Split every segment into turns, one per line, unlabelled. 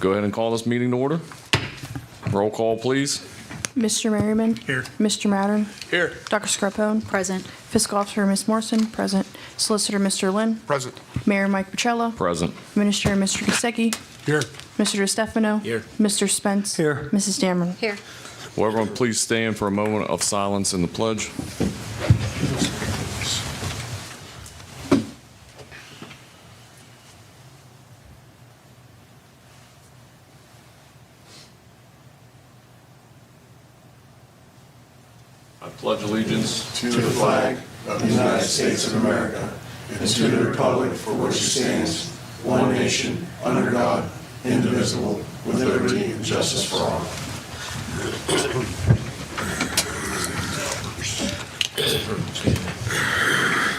Go ahead and call this meeting to order. Roll call, please.
Mr. Merriman?
Here.
Mr. Mattern?
Here.
Dr. Scarpone?
Present.
Fiscal Officer Ms. Morrison? Present. Solicitor Mr. Lynn?
Present.
Mayor Mike Pacella?
Present.
Minister Mr. Kisecki?
Here.
Mr. DeStefano?
Here.
Mr. Spence?
Here.
Mrs. Dameron?
Here.
Will everyone please stand for a moment of silence in the pledge? I pledge allegiance
to the flag of the United States of America and to the republic for which it stands, one nation, under God, indivisible, with liberty and justice for all.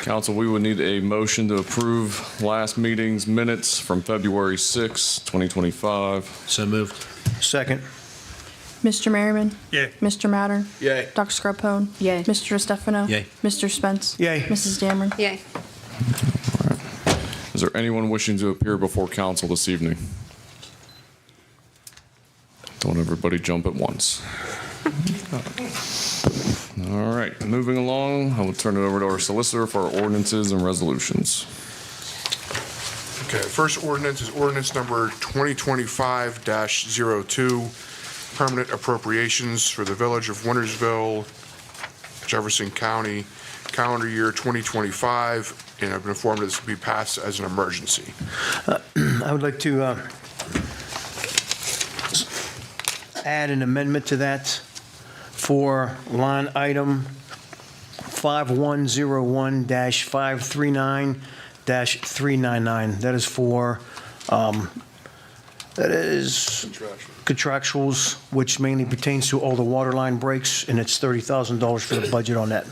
Council, we would need a motion to approve last meeting's minutes from February 6, 2025.
So moved. Second.
Mr. Merriman?
Yay.
Mr. Mattern?
Yay.
Dr. Scarpone?
Yay.
Mr. DeStefano?
Yay.
Mr. Spence?
Yay.
Mrs. Dameron?
Yay.
Is there anyone wishing to appear before council this evening? Don't everybody jump at once. All right, moving along, I will turn it over to our solicitor for our ordinances and resolutions.
Okay, first ordinance is ordinance number 2025-02, permanent appropriations for the Village of Wintersville, Jefferson County, calendar year 2025, and I've been informed that this will be passed as an emergency.
I would like to add an amendment to that for line item 5101-539-399. That is for, that is contractuals, which mainly pertains to all the water line breaks, and it's $30,000 for the budget on that.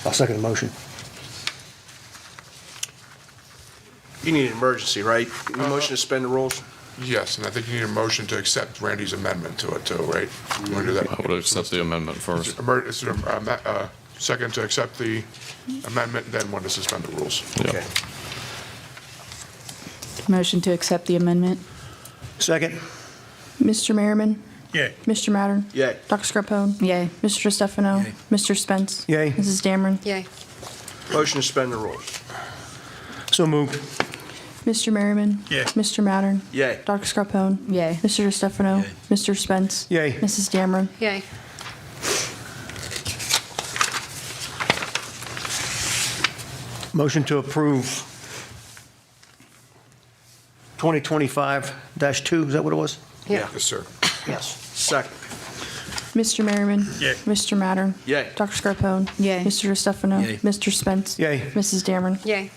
I'll second the motion.
You need an emergency, right? You need a motion to suspend the rules?
Yes, and I think you need a motion to accept Randy's amendment to it too, right? You want to do that?
I would accept the amendment first.
Is there a second to accept the amendment, and then one to suspend the rules?
Okay.
Motion to accept the amendment.
Second?
Mr. Merriman?
Yay.
Mr. Mattern?
Yay.
Dr. Scarpone?
Yay.
Mr. DeStefano?
Yay.
Mr. Spence?
Yay.
Mrs. Dameron?
Yay.
Motion to suspend the rules.
So moved.
Mr. Merriman?
Yay.
Mr. Mattern?
Yay.
Dr. Scarpone?
Yay.
Mr. DeStefano?
Yay.
Mr. Spence?
Yay.
Mrs. Dameron?
Yay.
Motion to approve 2025-2, is that what it was?
Yeah.
Yes, sir.
Yes.
Second.
Mr. Merriman?
Yay.
Mr. Mattern?
Yay.
Dr. Scarpone?
Yay.
Mr. DeStefano?
Yay.
Mr. Spence?
Yay.
Mrs. Dameron?
Yay.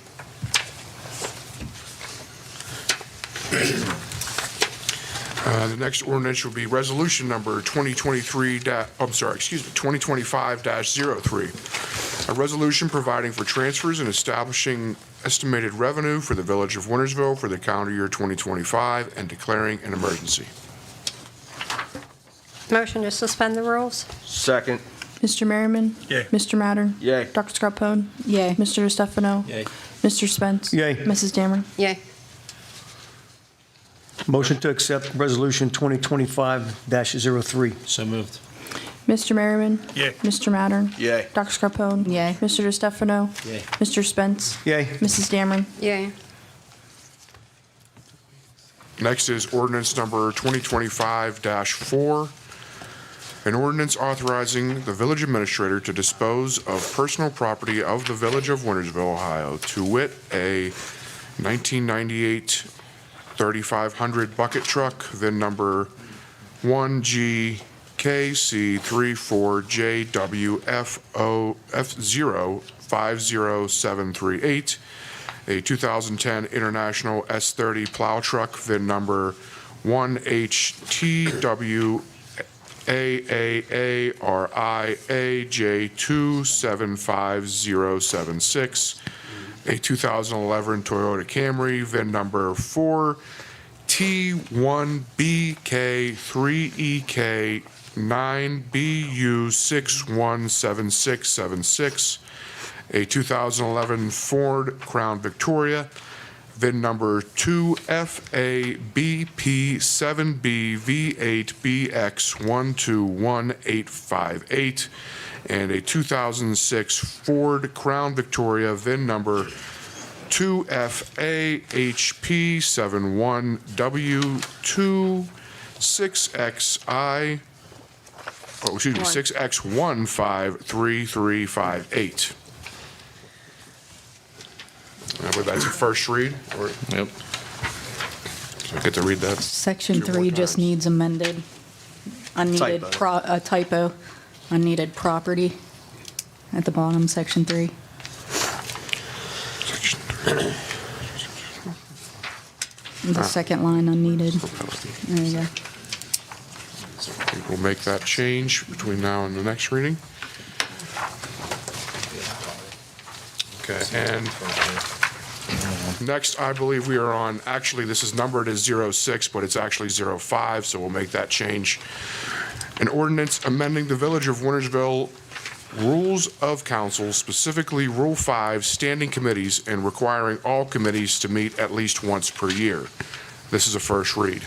The next ordinance will be resolution number 2025-03. A resolution providing for transfers and establishing estimated revenue for the Village of Wintersville for the calendar year 2025 and declaring an emergency.
Motion to suspend the rules?
Second.
Mr. Merriman?
Yay.
Mr. Mattern?
Yay.
Dr. Scarpone?
Yay.
Mr. DeStefano?
Yay.
Mr. Spence?
Yay.
Mrs. Dameron?
Yay.
Motion to accept Resolution 2025-03.
So moved.
Mr. Merriman?
Yay.
Mr. Mattern?
Yay.
Dr. Scarpone?
Yay.
Mr. DeStefano?
Yay.
Mr. Spence?
Yay.
Mrs. Dameron?
Yay.
Next is ordinance number 2025-4. An ordinance authorizing the village administrator to dispose of personal property of the Village of Wintersville, Ohio, to wit, a 1998 3500 bucket truck, VIN number 1GKC34JWF0507338, a 2010 International S30 plow truck, VIN number 1HTWAARIAJ275076, a 2011 Toyota Camry, VIN number 4T1BK3EK 9BU617676, a 2011 Ford Crown Victoria, VIN number 2FABP7BV8BX121858, and a 2006 Ford Crown Victoria, VIN number 2FAHP71W26XI, 6X153358. I believe that's a first read, or
Yep.
I get to read that?
Section
Two more
3 just
times.
needs amended. Unneeded,
Typo.
typo, unneeded property at the bottom, section 3.
Section 3.
The second line, unneeded. There you go.
We'll make that change between now and the next reading. Okay, and next, I believe we are on, actually, this is numbered as 06, but it's actually 05, so we'll make that change. An ordinance amending the Village of Wintersville Rules of Council, specifically Rule 5, standing committees, and requiring all committees to meet at least once per year. This is a first read.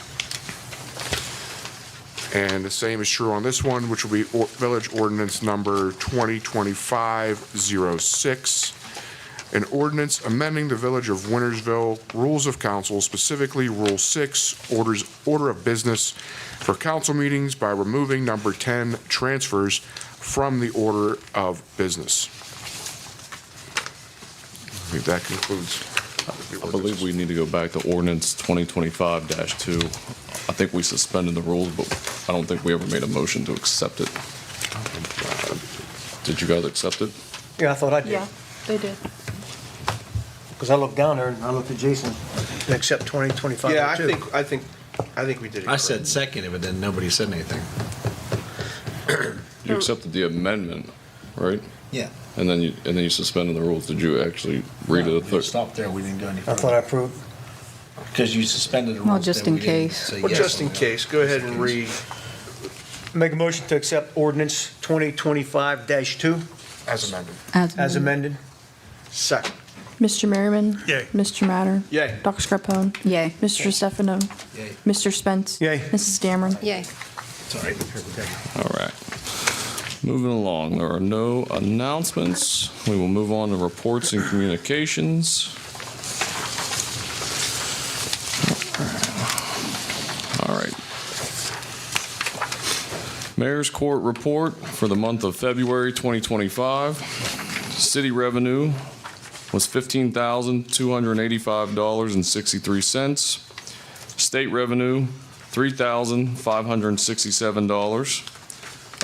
And the same is true on this one, which will be Village Ordinance Number 2025-06. An ordinance amending the Village of Wintersville Rules of Council, specifically Rule 6, Order of Business for council meetings by removing number 10, transfers, from the order of business. I think that concludes the
I believe we need to go back to ordinance 2025-2. I think we suspended the rules, but I don't think we ever made a motion to accept it. Did you guys accept it?
Yeah, I thought I did.
Yeah, they did.
Because I looked down there and I looked at Jason and accept 2025.
Yeah, I think we did it.
I said
correct.
second, but then nobody said anything.
You accepted the amendment, right?
Yeah.
And then you suspended the rules. Did you actually read it a
We
third?
stopped there, we didn't go any
I thought I
further.
approved.
Because you suspended the rules.
Well, just
then
in
we didn't
case.
say
Well,
yes
just
on
in
that.
case, go ahead and read
Make a motion to accept ordinance 2025-2
as amended.
as amended.
second.
Mr. Merriman?
Yay.
Mr. Matter?
Yay.
Dr. Scarpone?
Yay.
Mr. Stefano?
Yay.
Mr. Spence?
Yay.
Mrs. Dameron?
Yay.
Sorry.
All right. Moving along, there are no announcements. We will move on to reports and communications. All right. Mayor's Court report for the month of February 2025. City revenue was $15,285.63. State revenue, $3,567.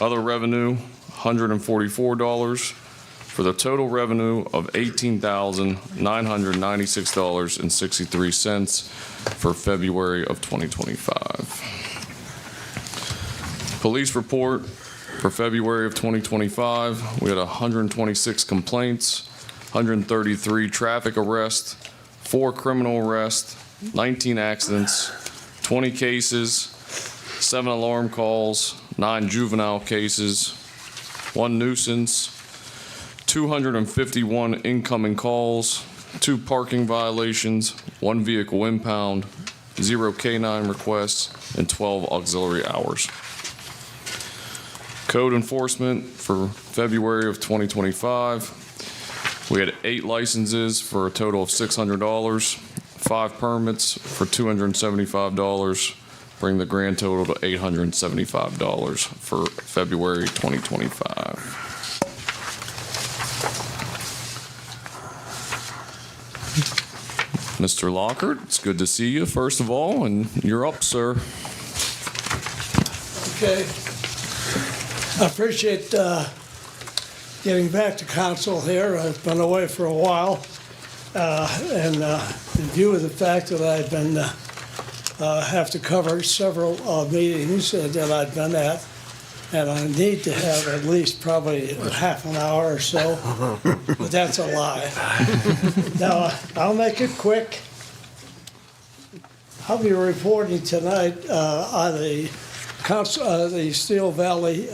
Other revenue, $144, for the total revenue of $18,996.63 for February of 2025. Police report for February of 2025, we had 126 complaints, 133 traffic arrests, 4 criminal arrests, 19 accidents, 20 cases, 7 alarm calls, 9 juvenile cases, 1 nuisance, 251 incoming calls, 2 parking violations, 1 vehicle impound, 0 K-9 requests, and 12 auxiliary hours. Code enforcement for February of 2025, we had 8 licenses for a total of $600, 5 permits for $275, bring the grand total to $875 for February 2025. Mr. Lockhart, it's good to see you, first of all, and you're up, sir.
Okay. I appreciate getting back to council here. I've been away for a while. And in view of the fact that I've been, have to cover several meetings that I've been at, and I need to have at least probably half an hour or so, but that's a lie. Now, I'll make it quick. I'll be reporting tonight on the the Steel Valley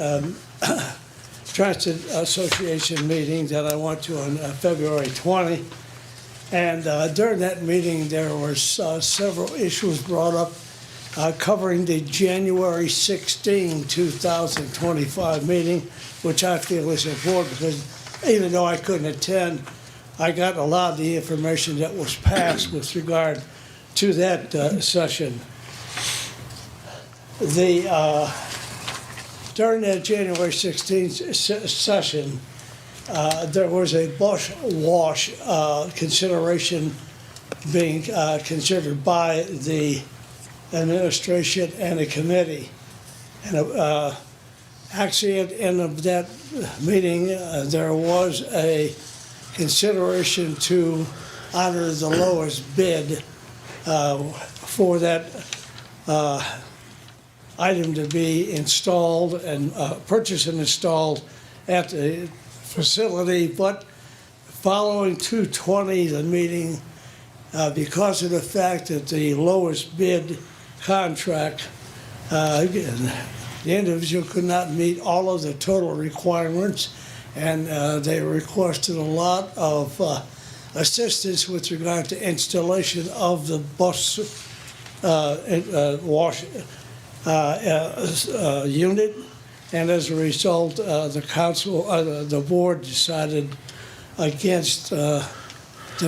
Transit Association meeting that I went to on February 20. And during that meeting, there were several issues brought up covering the January 16, 2025 meeting, which I feel is important because even though I couldn't attend, I got a lot of the information that was passed with regard to that session. During that January 16th session, there was a bus wash consideration being considered by the administration and the committee. And actually, at the end of that meeting, there was a consideration to honor the lowest bid for that item to be installed and purchased and installed at the facility. But following 2/20, the meeting, because of the fact that the lowest bid contract, again, the individual could not meet all of the total requirements, and they requested a lot of assistance with regard to installation of the bus wash unit. And as a result, the board decided against the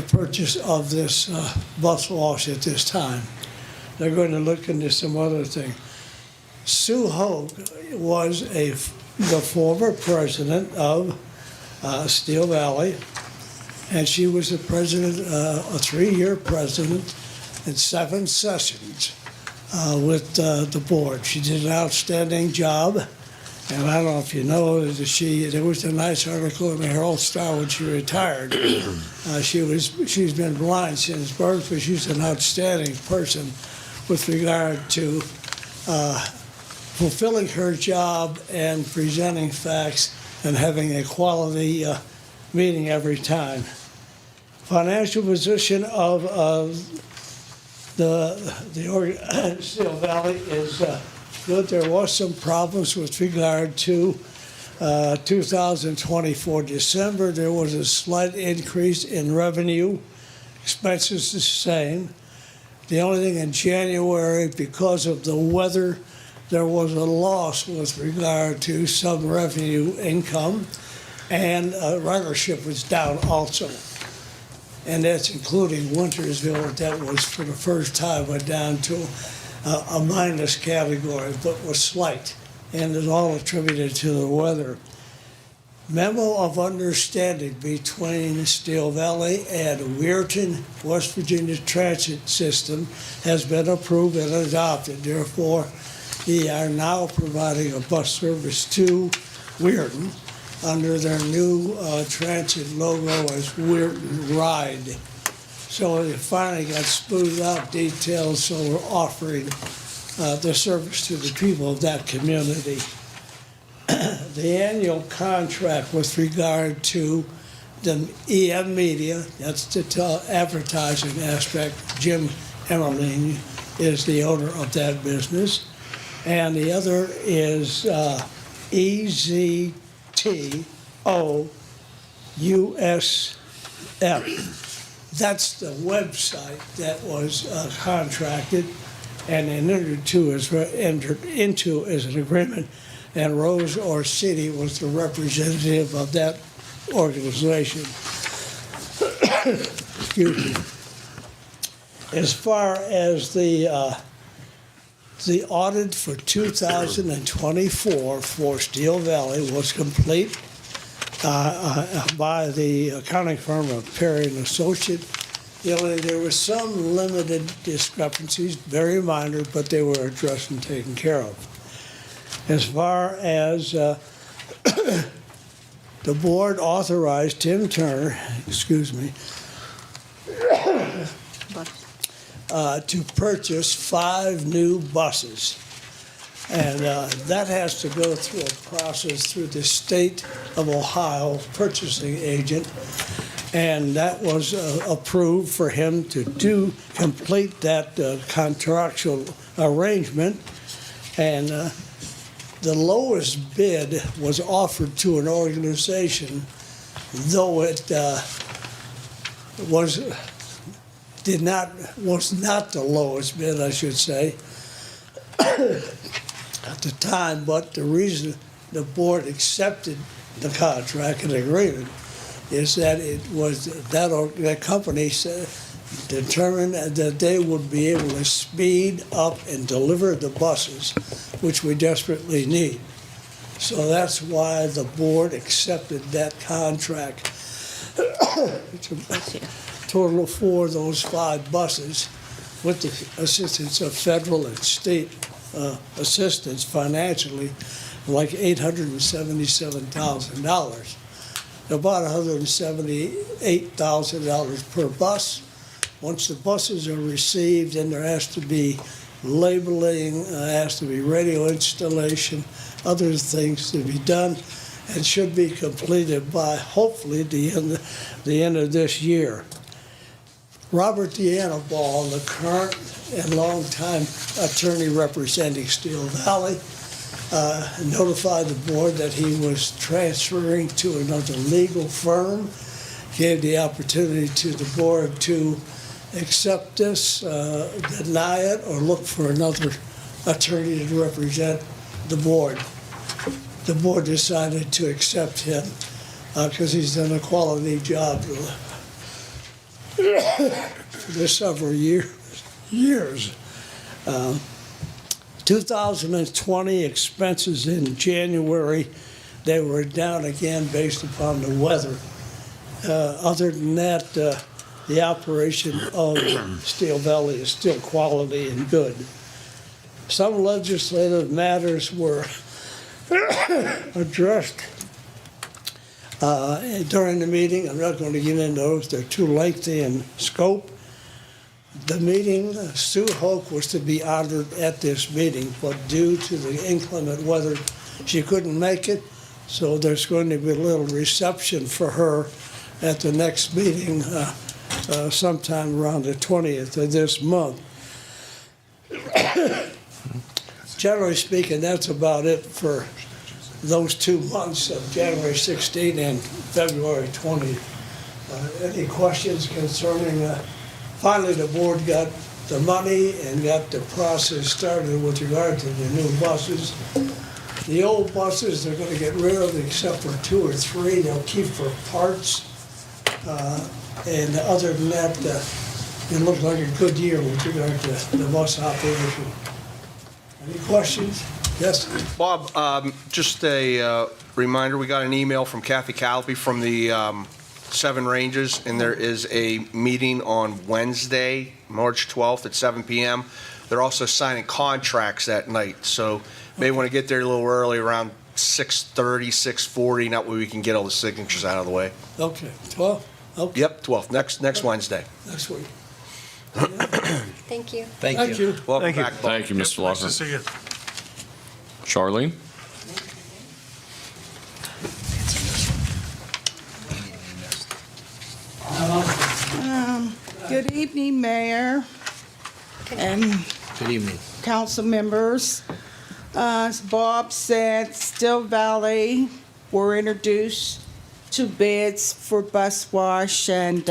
purchase of this bus wash at this time. They're going to look into some other thing. Sue Hogue was the former president of Steel Valley, and she was the president, a 3-year president, in 7 sessions with the board. She did an outstanding job. And I don't know if you know, there was a nice article in the Herald Star when she retired. She's been blind since birth, but she's an outstanding person with regard to fulfilling her job and presenting facts and having a quality meeting every time. Financial position of the Steel Valley is good. There was some problems with regard to 2024 December. There was a slight increase in revenue. Expenses the same. The only thing in January, because of the weather, there was a loss with regard to some revenue income, and ridership was down also. And that's including Wintersville. That was for the first time went down to a minus category, but was slight, and is all attributed to the weather. Memo of understanding between Steel Valley and Weirton, West Virginia Transit System has been approved and adopted. Therefore, we are now providing a bus service to Weirton under their new transit logo as Weirton Ride. So it finally got smoothed out details, so we're offering the service to the people of that community. The annual contract with regard to the EM Media, that's the advertising aspect, Jim Emmerling is the owner of that business. And the other is EZTOUSF. That's the website that was contracted and entered into as an agreement, and Rose Orsini was the representative of that organization. Excuse me. As far as the audit for 2024 for Steel Valley was complete by the accounting firm of Perry and Associate. There were some limited discrepancies, very minor, but they were addressed and taken care of. As far as the board authorized Tim Turner, to purchase 5 new buses. And that has to go through a process through the state of Ohio purchasing agent. And that was approved for him to complete that contractual arrangement. And the lowest bid was offered to an organization, though it was not the lowest bid, I should say, at the time. But the reason the board accepted the contract and agreement is that it was that company determined that they would be able to speed up and deliver the buses, which we desperately need. So that's why the board accepted that contract. It's a total for those 5 buses, with the assistance of federal and state assistance financially, like $877,000. About $178,000 per bus. Once the buses are received, then there has to be labeling, has to be radio installation, other things to be done, and should be completed by hopefully the end of this year. Robert Deanabal, the current and longtime attorney representing Steel Valley, notified the board that he was transferring to another legal firm, gave the opportunity to the board to accept this, deny it, or look for another attorney to represent the board. The board decided to accept him because he's done a quality job for several years. 2020 expenses in January, they were down again based upon the weather. Other than that, the operation of Steel Valley is still quality and good. Some legislative matters were addressed during the meeting. I'm not going to get into those. They're too lengthy in scope. The meeting, Sue Hoke was to be honored at this meeting, but due to the inclement weather, she couldn't make it. So there's going to be a little reception for her at the next meeting sometime around the 20th of this month. Generally speaking, that's about it for those 2 months of January 16 and February 20. Any questions concerning, finally the board got the money and got the process started with regard to the new buses. The old buses, they're going to get rid of except for 2 or 3. They'll keep for parts. And other than that, it looks like a good year with regard to the bus operation. Any questions? Yes?
Bob, just a reminder, we got an email from Kathy Calpe from the 7 Ranges, and there is a meeting on Wednesday, March 12th at 7 p.m. They're also signing contracts that night, so may want to get there a little early, around 6:30, 6:40, that way we can get all the signatures out of the way.
Okay, 12? Okay.
Yep, 12th, next Wednesday.
Next week.
Thank you.
Thank you.
Welcome
Thank you.
back, Bob.
Thank you, Mr. Locker.
Nice to see you.
Charlene?
Good evening, Mayor and
Good evening.
council members. As Bob said, Still Valley were introduced to bids for bus wash, and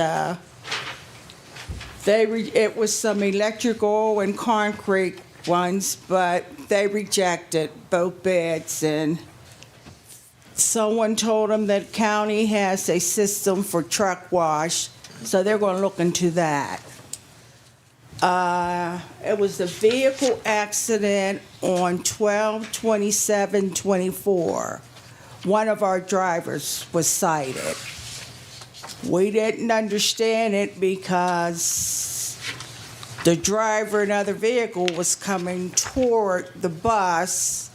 it was some electrical and concrete ones, but they rejected both bids, and someone told them that county has a system for truck wash, so they're going to look into that. It was a vehicle accident on 12/27/24. One of our drivers was cited. We didn't understand it because the driver in other vehicle was coming toward the bus,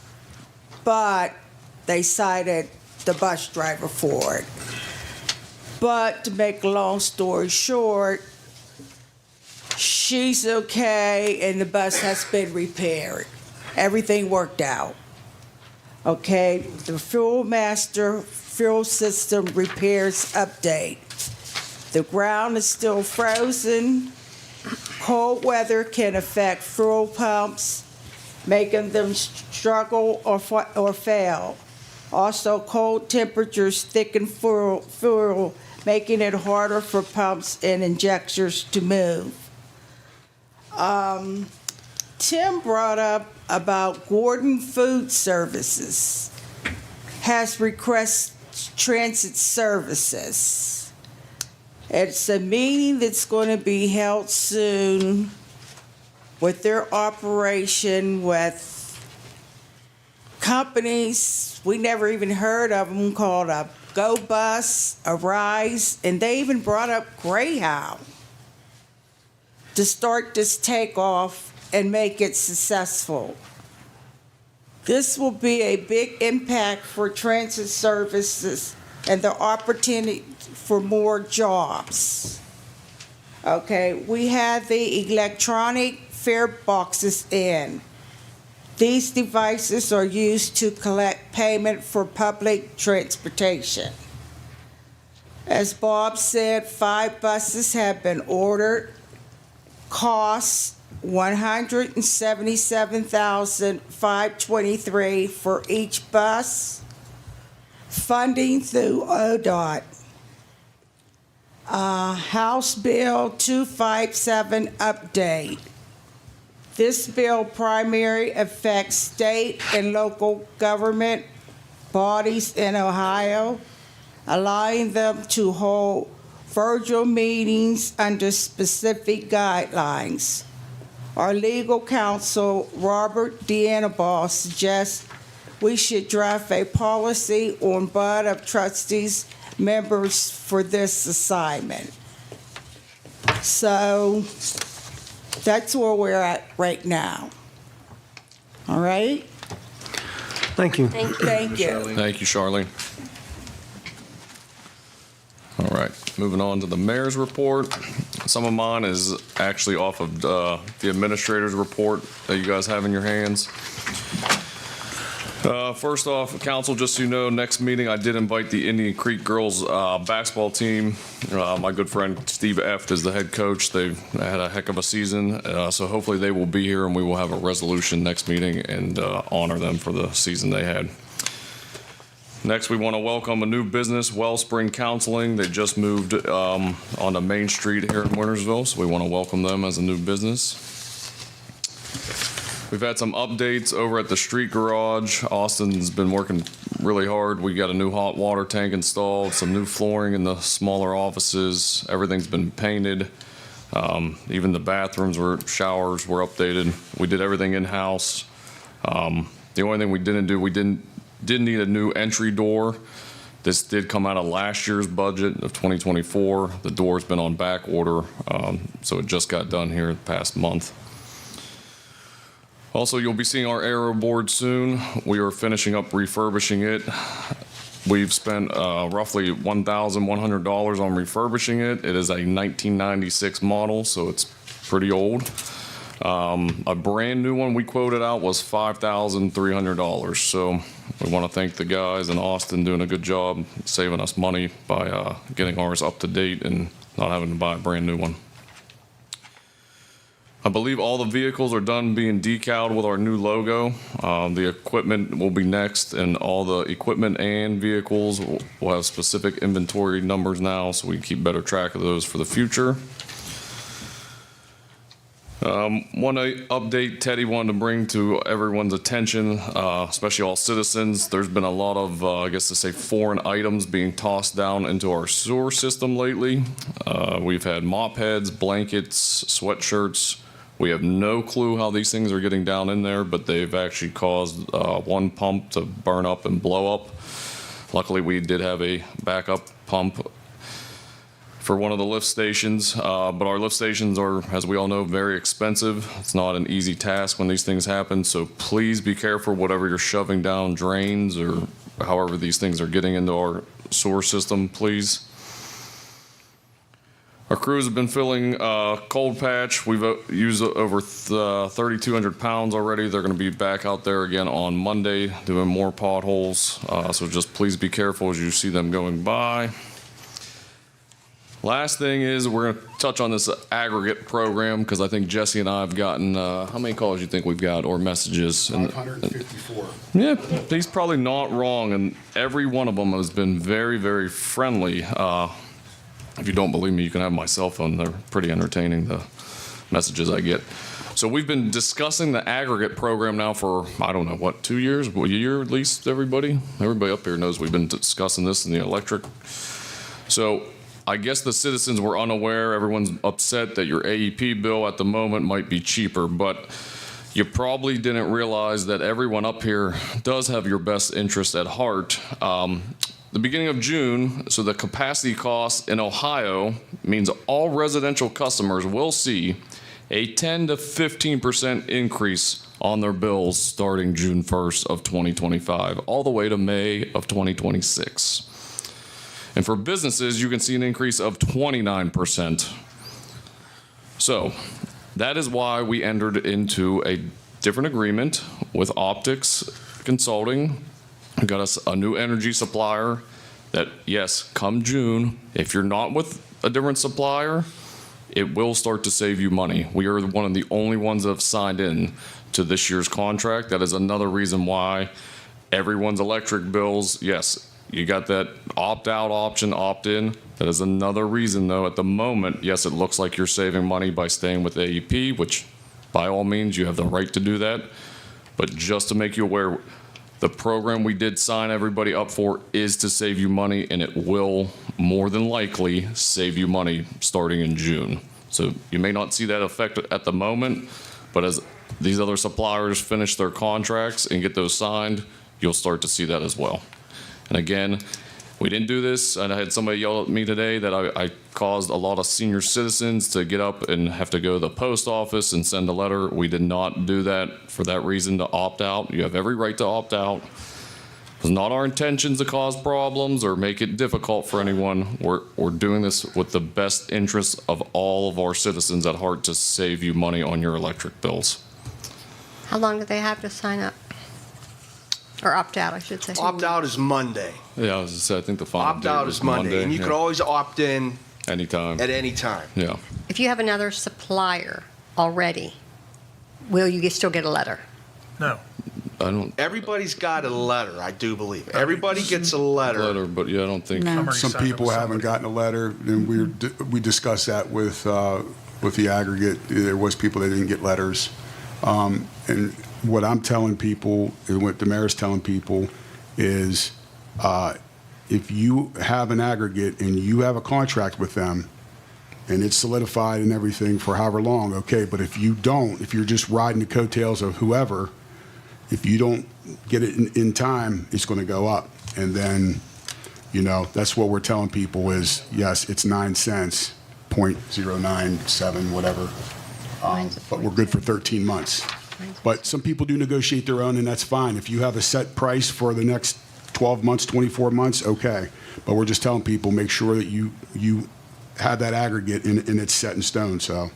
but they cited the bus driver for it. But to make a long story short, she's okay and the bus has been repaired. Everything worked out. Okay, the fuel master fuel system repairs update. The ground is still frozen. Cold weather can affect fuel pumps making them struggle or fail. Also, cold temperatures thicken fuel, making it harder for pumps and injectors to move. Tim brought up about Gordon Food Services has requested transit services. It's a meeting that's going to be held soon with their operation with companies we never even heard of them called a Go Bus, a Rise, and they even brought up Greyhound to start this takeoff and make it successful. This will be a big impact for transit services and the opportunity for more jobs. Okay, we have the electronic fare boxes in. These devices are used to collect payment for public transportation. As Bob said, 5 buses have been ordered. Costs $177,523 for each bus. Funding through ODOT. House Bill 257 update. This bill primarily affects state and local government bodies in Ohio, allowing them to hold virtual meetings under specific guidelines. Our legal counsel, Robert D'Anibal, suggests we should draft a policy on Board of Trustees members for this assignment. So that's where we're at right now. All right?
Thank you.
Thank you.
Thank you, Charlene. All right, moving on to the mayor's report. Some of mine is actually off of the administrator's report that you guys have in your hands. First off, council, just so you know, next meeting, I did invite the Indian Creek girls basketball team. My good friend Steve Eft is the head coach. They've had a heck of a season, so hopefully they will be here and we will have a resolution next meeting and honor them for the season they had. Next, we want to welcome a new business, Wellspring Counseling. They just moved onto Main Street here in Wintersville, so we want to welcome them as a new business. We've had some updates over at the street garage. Austin's been working really hard. We got a new hot water tank installed, some new flooring in the smaller offices. Everything's been painted. Even the bathrooms showers were updated. We did everything in-house. The only thing we didn't do, we didn't need a new entry door. This did come out of last year's budget of 2024. The door's been on back order, so it just got done here the past month. Also, you'll be seeing our aero board soon. We are finishing up refurbishing it. We've spent roughly $1,100 on refurbishing it. It is a 1996 model, so it's pretty old. A brand new one we quoted out was $5,300. So we want to thank the guys in Austin doing a good job saving us money by getting ours up to date and not having to buy a brand new one. I believe all the vehicles are done being decaled with our new logo. The equipment will be next, and all the equipment and vehicles will have specific inventory numbers now, so we can keep better track of those for the future. One update Teddy wanted to bring to everyone's attention, especially all citizens. There's been a lot of, I guess to say, foreign items being tossed down into our sewer system lately. We've had mop heads, blankets, sweatshirts. We have no clue how these things are getting down in there, but they've actually caused one pump to burn up and blow up. Luckily, we did have a backup pump for one of the lift stations, but our lift stations are, as we all know, very expensive. It's not an easy task when these things happen, so please be careful whatever you're shoving down drains or however these things are getting into our sewer system, please. Our crews have been filling cold patch. We've used over 3,200 pounds already. They're going to be back out there again on Monday doing more potholes, so just please be careful as you see them going by. Last thing is, we're going to touch on this aggregate program, because I think Jesse and I have gotten, how many calls you think we've got, or messages?
554.
Yeah, he's probably not wrong, and every one of them has been very, very friendly. If you don't believe me, you can have my cell phone. They're pretty entertaining, the messages I get. So we've been discussing the aggregate program now for, I don't know, what, 2 years? A year at least, everybody? Everybody up here knows we've been discussing this in the electric. So I guess the citizens were unaware. Everyone's upset that your AEP bill at the moment might be cheaper, but you probably didn't realize that everyone up here does have your best interest at heart. The beginning of June, so the capacity cost in Ohio means all residential customers will see a 10 to 15% increase on their bills starting June 1st of 2025, all the way to May of 2026. And for businesses, you can see an increase of 29%. So that is why we entered into a different agreement with Optics Consulting. We got us a new energy supplier that, yes, come June, if you're not with a different supplier, it will start to save you money. We are one of the only ones that have signed in to this year's contract. That is another reason why everyone's electric bills, yes, you got that opt-out option, opt-in. That is another reason, though, at the moment, yes, it looks like you're saving money by staying with AEP, which by all means, you have the right to do that. But just to make you aware, the program we did sign everybody up for is to save you money, and it will more than likely save you money starting in June. So you may not see that effect at the moment, but as these other suppliers finish their contracts and get those signed, you'll start to see that as well. And again, we didn't do this, and I had somebody yell at me today that I caused a lot of senior citizens to get up and have to go to the post office and send a letter. We did not do that for that reason, to opt out. You have every right to opt out. It's not our intentions to cause problems or make it difficult for anyone. We're doing this with the best interests of all of our citizens at heart, to save you money on your electric bills.
How long do they have to sign up? Or opt out, I should say.
Opt-out is Monday.
Yeah, I was gonna say, I think the final date
Opt-out
was
is Monday, and you
yeah.
could always opt in
Anytime.
at any time.
Yeah.
If you have another supplier already, will you still get a letter?
No.
I don't.
Everybody's got a letter, I do believe. Everybody gets a letter.
But yeah, I don't think.
No.
Some people haven't gotten a letter, and we discussed that with the aggregate. There was people that didn't get letters. And what I'm telling people, and what the mayor's telling people, is if you have an aggregate and you have a contract with them, and it's solidified and everything for however long, okay, but if you don't, if you're just riding the coattails of whoever, if you don't get it in time, it's going to go up. And then, that's what we're telling people is, yes, it's 9 cents, 0.097, whatever, but we're good for 13 months. But some people do negotiate their own, and that's fine. If you have a set price for the next 12 months, 24 months, okay. But we're just telling people, make sure that you have that aggregate and it's set in stone, so.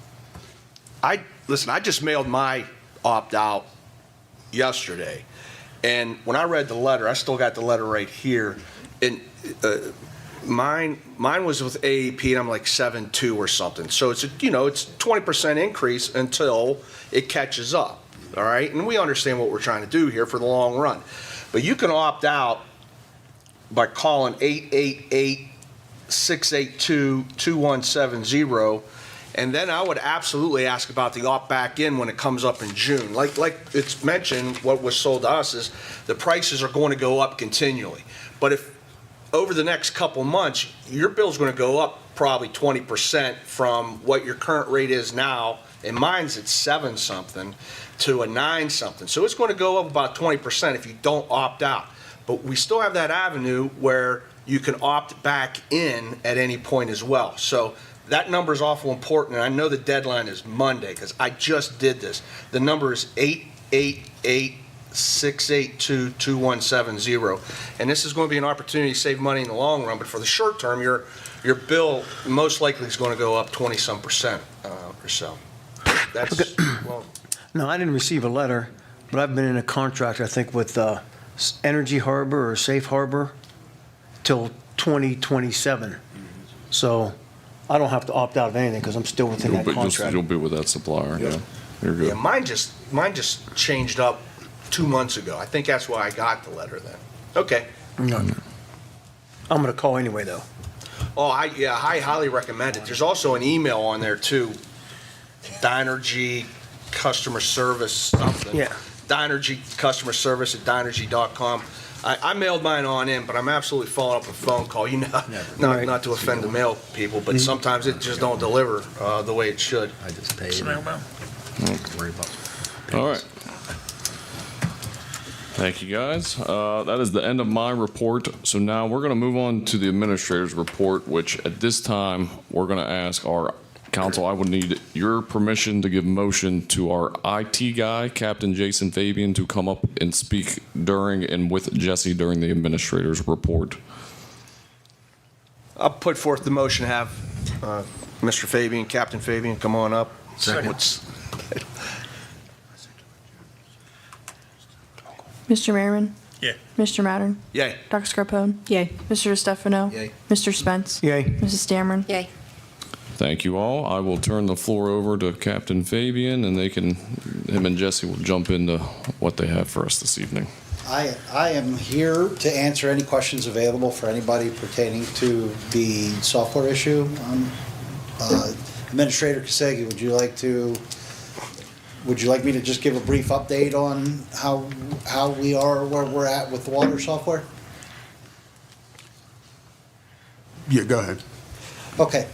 Listen, I just mailed my opt-out yesterday, and when I read the letter, I still got the letter right here, and mine was with AEP, and I'm like 7.2 or something. So it's it's 20% increase until it catches up. All right, and we understand what we're trying to do here for the long run, but you can opt out by calling 888-682-2170, and then I would absolutely ask about the opt back in when it comes up in June. Like it's mentioned, what was sold to us is the prices are going to go up continually, but if over the next couple months, your bill's going to go up probably 20% from what your current rate is now, and mine's at 7-something to a 9-something. So it's going to go up about 20% if you don't opt out. But we still have that avenue where you can opt back in at any point as well. So that number is awful important, and I know the deadline is Monday because I just did this. The number is 888-682-2170, and this is going to be an opportunity to save money in the long run. But for the short term, your bill most likely is going to go up 20-some% or so. That's well.
No, I didn't receive a letter, but I've been in a contract, I think, with Energy Harbor or Safe Harbor till 2027. So I don't have to opt out of anything because I'm still within that contract.
You'll be with that supplier, yeah. You're
Yeah,
good.
mine just changed up 2 months ago. I think that's why I got the letter then. Okay.
No. I'm going to call anyway, though.
Oh, I highly recommend it. There's also an email on there too. Dynergy customer service something.
Yeah.
Dynergy customer service at dynergy.com. I mailed mine on in, but I'm absolutely following up with a phone call. You know,
Right.
not to offend the mail people, but sometimes it just don't deliver the way it should.
I just paid. Don't worry about it.
All right. Thank you, guys. That is the end of my report. So now we're going to move on to the administrator's report, which at this time, we're going to ask our council, I would need your permission to give motion to our IT guy, Captain Jason Fabian, to come up and speak during and with Jesse during the administrator's report.
I'll put forth the motion to have Mr. Fabian, Captain Fabian, come on up. What's-
Mr. Merriman?
Yeah.
Mr. Mattern?
Yay.
Dr. Scarpone?
Yay.
Mr. Stefano?
Yay.
Mr. Spence?
Yay.
Mrs. Dameron?
Yay.
Thank you all. I will turn the floor over to Captain Fabian, and him and Jesse will jump into what they have for us this evening.
I am here to answer any questions available for anybody pertaining to the software issue. Administrator Kasegi, would you like me to just give a brief update on how we are, where we're at with the water software?
Yeah, go ahead.
Okay.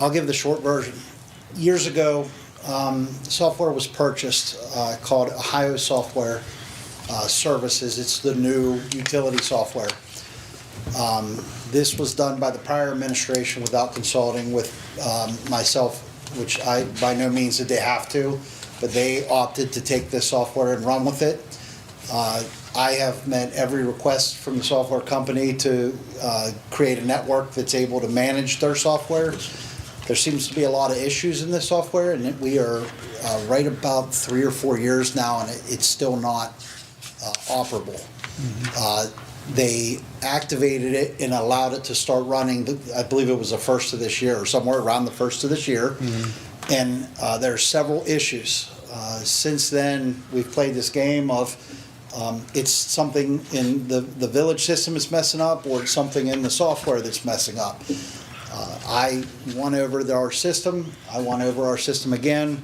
I'll give the short version. Years ago, software was purchased called Ohio Software Services. It's the new utility software. This was done by the prior administration without consulting with myself, which I by no means did they have to, but they opted to take this software and run with it. I have met every request from the software company to create a network that's able to manage their software. There seems to be a lot of issues in this software, and we are right about 3 or 4 years now, and it's still not operable. They activated it and allowed it to start running, I believe it was the first of this year, or somewhere around the first of this year. And there are several issues. Since then, we've played this game of it's something in the village system is messing up, or it's something in the software that's messing up. I went over our system. I went over our system again.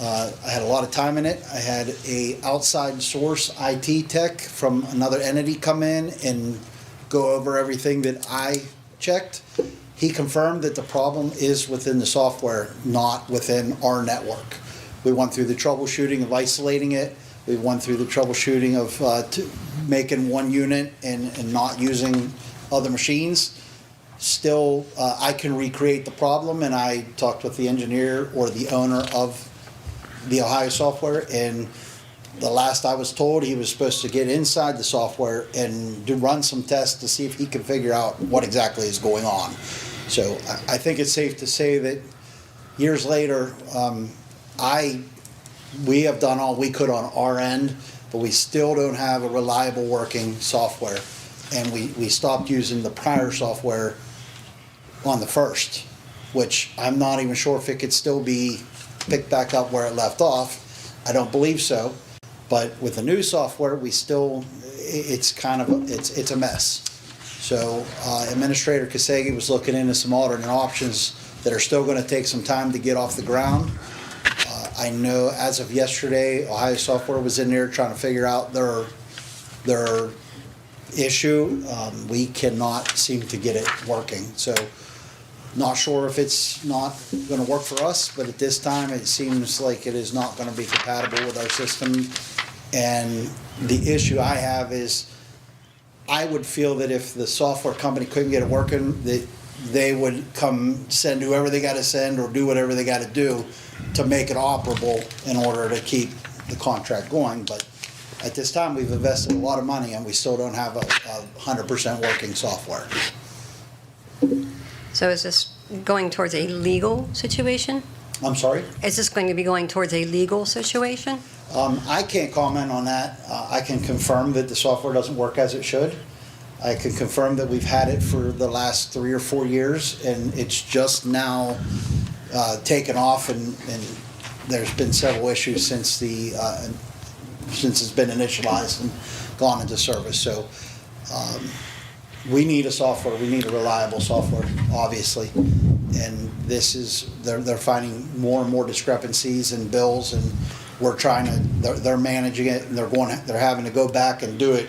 I had a lot of time in it. I had a outside source IT tech from another entity come in and go over everything that I checked. He confirmed that the problem is within the software, not within our network. We went through the troubleshooting of isolating it. We went through the troubleshooting of making one unit and not using other machines. Still, I can recreate the problem, and I talked with the engineer or the owner of the Ohio software, and the last I was told, he was supposed to get inside the software and run some tests to see if he could figure out what exactly is going on. So I think it's safe to say that years later, we have done all we could on our end, but we still don't have a reliable working software. And we stopped using the prior software on the first, which I'm not even sure if it could still be picked back up where it left off. I don't believe so. But with the new software, it's a mess. So Administrator Kasegi was looking into some alternate options that are still going to take some time to get off the ground. I know as of yesterday, Ohio Software was in there trying to figure out their issue. We cannot seem to get it working. So not sure if it's not going to work for us, but at this time it seems like it is not going to be compatible with our system. And the issue I have is I would feel that if the software company couldn't get it working, that they would come send whoever they got to send or do whatever they got to do to make it operable in order to keep the contract going. But at this time, we've invested a lot of money and we still don't have a 100% working software.
So is this going towards a legal situation?
I'm sorry?
Is this going to be going towards a legal situation?
I can't comment on that. I can confirm that the software doesn't work as it should. I can confirm that we've had it for the last 3 or 4 years, and it's just now taken off, and there's been several issues since it's been initialized and gone into service. So we need a reliable software, obviously. And they're finding more and more discrepancies in bills, and they're managing it, and they're having to go back and do it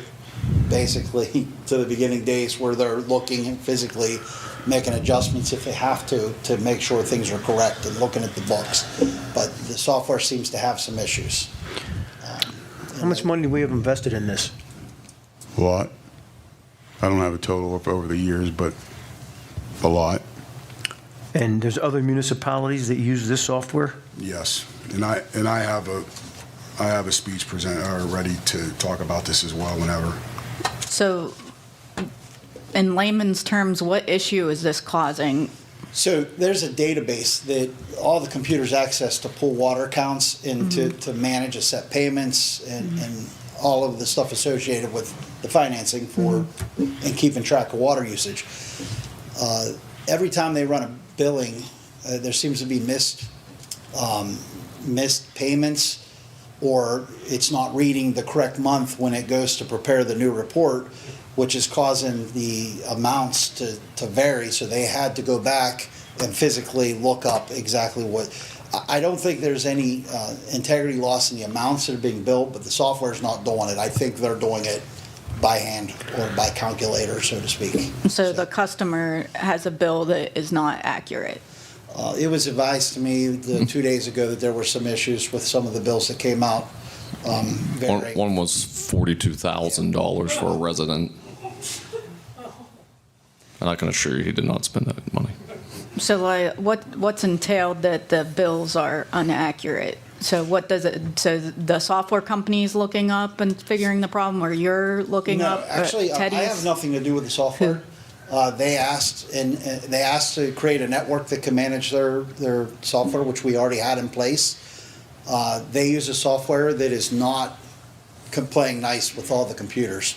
basically to the beginning days where they're looking and physically making adjustments if they have to make sure things are correct and looking at the books. But the software seems to have some issues.
How much money do we have invested in this?
A lot. I don't have a total of over the years, but a lot.
And there's other municipalities that use this software?
Yes, and I have a speech ready to talk about this as well whenever.
So, in layman's terms, what issue is this causing?
So there's a database that all the computers access to pull water accounts and to manage and set payments and all of the stuff associated with the financing for and keeping track of water usage. Every time they run a billing, there seems to be missed payments, or it's not reading the correct month when it goes to prepare the new report, which is causing the amounts to vary. So they had to go back and physically look up exactly what. I don't think there's any integrity loss in the amounts that are being billed, but the software's not doing it. I think they're doing it by hand or by calculator, so to speak.
So the customer has a bill that is not accurate?
It was advised to me 2 days ago that there were some issues with some of the bills that came out.
One was $42,000 for a resident. And I can assure you he did not spend that money.
So what's entailed that the bills are inaccurate? So so the software company is looking up and figuring the problem, or you're looking up?
Actually, I have nothing to do with the software. They asked to create a network that can manage their software, which we already had in place. They use a software that is not playing nice with all the computers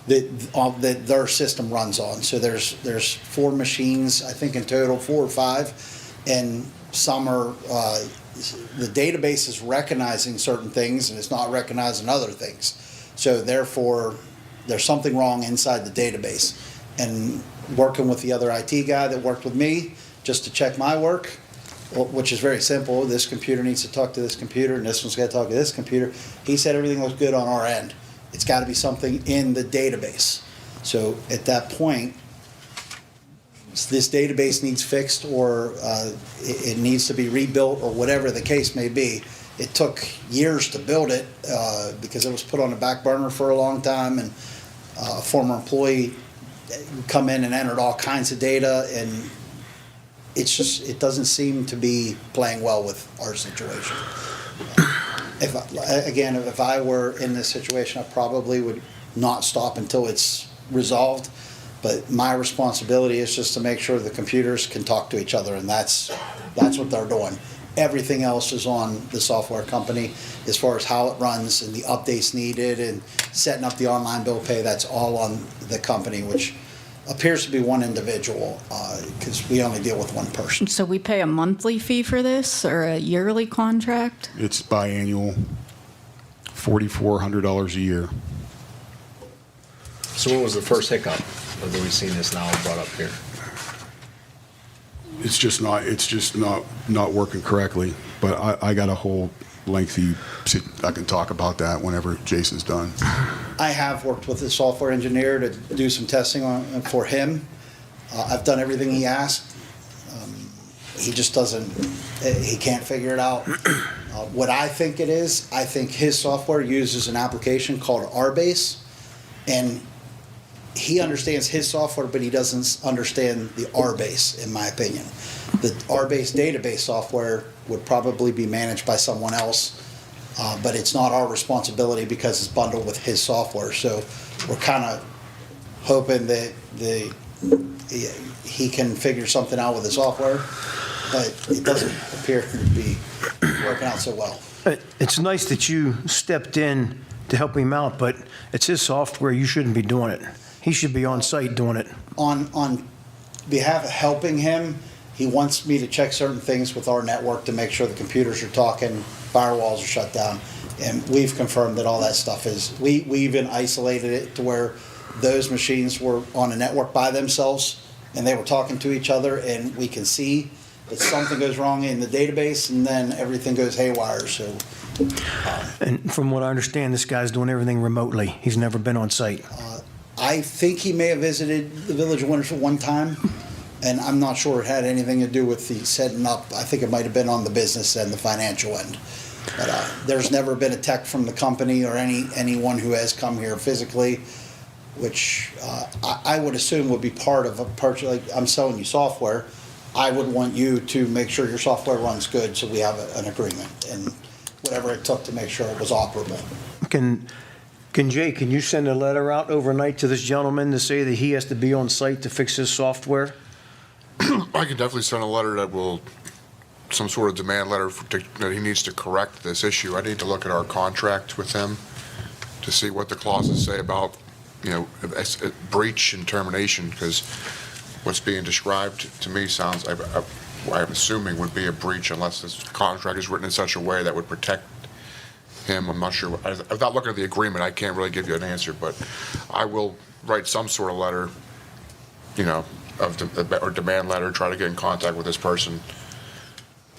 that their system runs on. So there's 4 machines, I think in total, 4 or 5, and some are the database is recognizing certain things and it's not recognizing other things. So therefore, there's something wrong inside the database. And working with the other IT guy that worked with me just to check my work, which is very simple. This computer needs to talk to this computer, and this one's got to talk to this computer. He said everything looks good on our end. It's got to be something in the database. So at that point, this database needs fixed, or it needs to be rebuilt, or whatever the case may be. It took years to build it because it was put on the back burner for a long time, and a former employee come in and entered all kinds of data, and it doesn't seem to be playing well with our situation. If I were in this situation, I probably would not stop until it's resolved. But my responsibility is just to make sure the computers can talk to each other, and that's what they're doing. Everything else is on the software company as far as how it runs and the updates needed and setting up the online bill pay. That's all on the company, which appears to be one individual because we only deal with one person.
So we pay a monthly fee for this, or a yearly contract?
It's biannual, $4,400 a year.
So what was the first hiccup that we've seen this now brought up here?
It's just not working correctly. But I got a whole lengthy. I can talk about that whenever Jason's done.
I have worked with the software engineer to do some testing for him. I've done everything he asked. He just doesn't. He can't figure it out. What I think it is, I think his software uses an application called RBase, and he understands his software, but he doesn't understand the RBase, in my opinion. The RBase database software would probably be managed by someone else, but it's not our responsibility because it's bundled with his software. So we're kind of hoping that he can figure something out with the software, but it doesn't appear to be working out so well.
It's nice that you stepped in to help him out, but it's his software. You shouldn't be doing it. He should be on site doing it.
On behalf of helping him, he wants me to check certain things with our network to make sure the computers are talking, firewalls are shut down, and we've confirmed that all that stuff is, we even isolated it to where those machines were on a network by themselves, and they were talking to each other, and we can see that something goes wrong in the database, and then everything goes haywire, so.
And from what I understand, this guy's doing everything remotely. He's never been on site.
I think he may have visited the Village of Wintersville one time, and I'm not sure it had anything to do with the setting up. I think it might have been on the business and the financial end. But there's never been a tech from the company or anyone who has come here physically, which I would assume would be part of a purchase. Like, I'm selling you software, I would want you to make sure your software runs good, so we have an agreement, and whatever it took to make sure it was operable.
Can you send a letter out overnight to this gentleman to say that he has to be on site to fix his software?
I can definitely send a letter that will, some sort of demand letter that he needs to correct this issue. I need to look at our contract with him to see what the clauses say about, breach and termination, because what's being described to me sounds, I'm assuming would be a breach unless this contract is written in such a way that would protect him. I'm not sure. Without looking at the agreement, I can't really give you an answer, but I will write some sort of letter, or demand letter, try to get in contact with this person,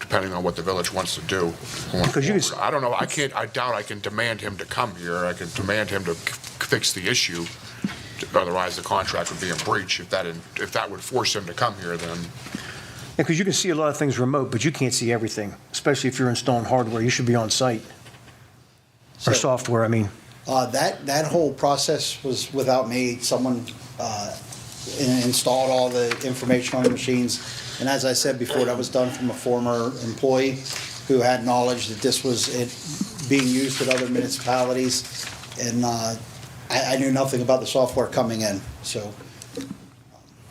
depending on what the village wants to do.
Because
I don't know. I doubt I can demand him to come here. I can demand him to fix the issue. Otherwise, the contract would be in breach. If that would force him to come here, then.
Because you can see a lot of things remote, but you can't see everything, especially if you're installing hardware. You should be on site. Or software, I mean.
That whole process was without me. Someone installed all the information on the machines. And as I said before, that was done from a former employee who had knowledge that this was being used at other municipalities. And I knew nothing about the software coming in, so.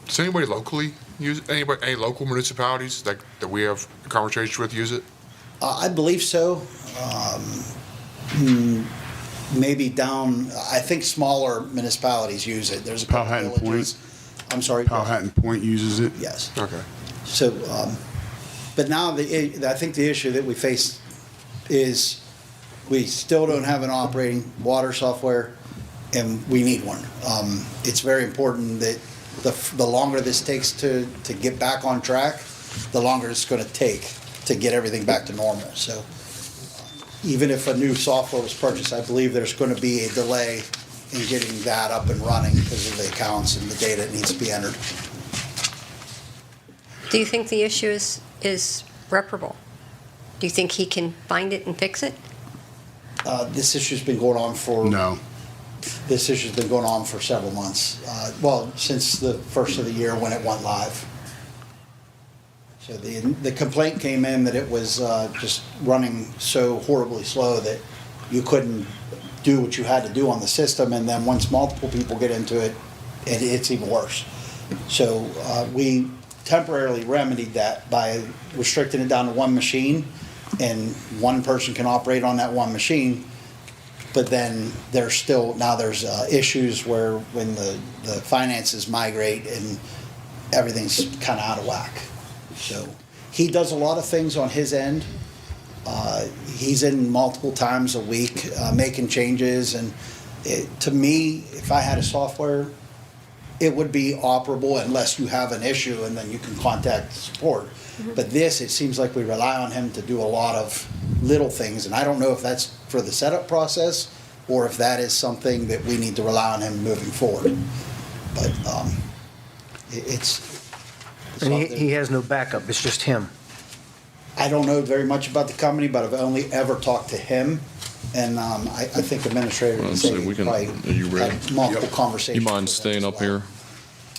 Does anybody locally use it? Any local municipalities that we have a conversation with use it?
I believe so. Maybe down, I think smaller municipalities use it. There's a couple
Powhatan
villages. I'm sorry.
Powhatan Point uses it.
Yes.
Okay.
So, but now I think the issue that we face is we still don't have an operating water software, and we need one. It's very important that the longer this takes to get back on track, the longer it's going to take to get everything back to normal. So even if a new software was purchased, I believe there's going to be a delay in getting that up and running because of the accounts and the data that needs to be entered.
Do you think the issue is reparable? Do you think he can find it and fix it?
This issue's been going on for.
No.
This issue's been going on for several months. Since the first of the year when it went live. So the complaint came in that it was just running so horribly slow that you couldn't do what you had to do on the system, and then once multiple people get into it, it's even worse. So we temporarily remedied that by restricting it down to one machine, and one person can operate on that one machine. But then there's issues where when the finances migrate and everything's kind of out of whack. So he does a lot of things on his end. He's in multiple times a week making changes. And to me, if I had a software, it would be operable unless you have an issue and then you can contact support. Mm-hmm. But this, it seems like we rely on him to do a lot of little things. And I don't know if that's for the setup process or if that is something that we need to rely on him moving forward. But
And he has no backup, it's just him.
I don't know very much about the company, but I've only ever talked to him. And I think administrator can say he probably had multiple conversations.
You mind staying up here?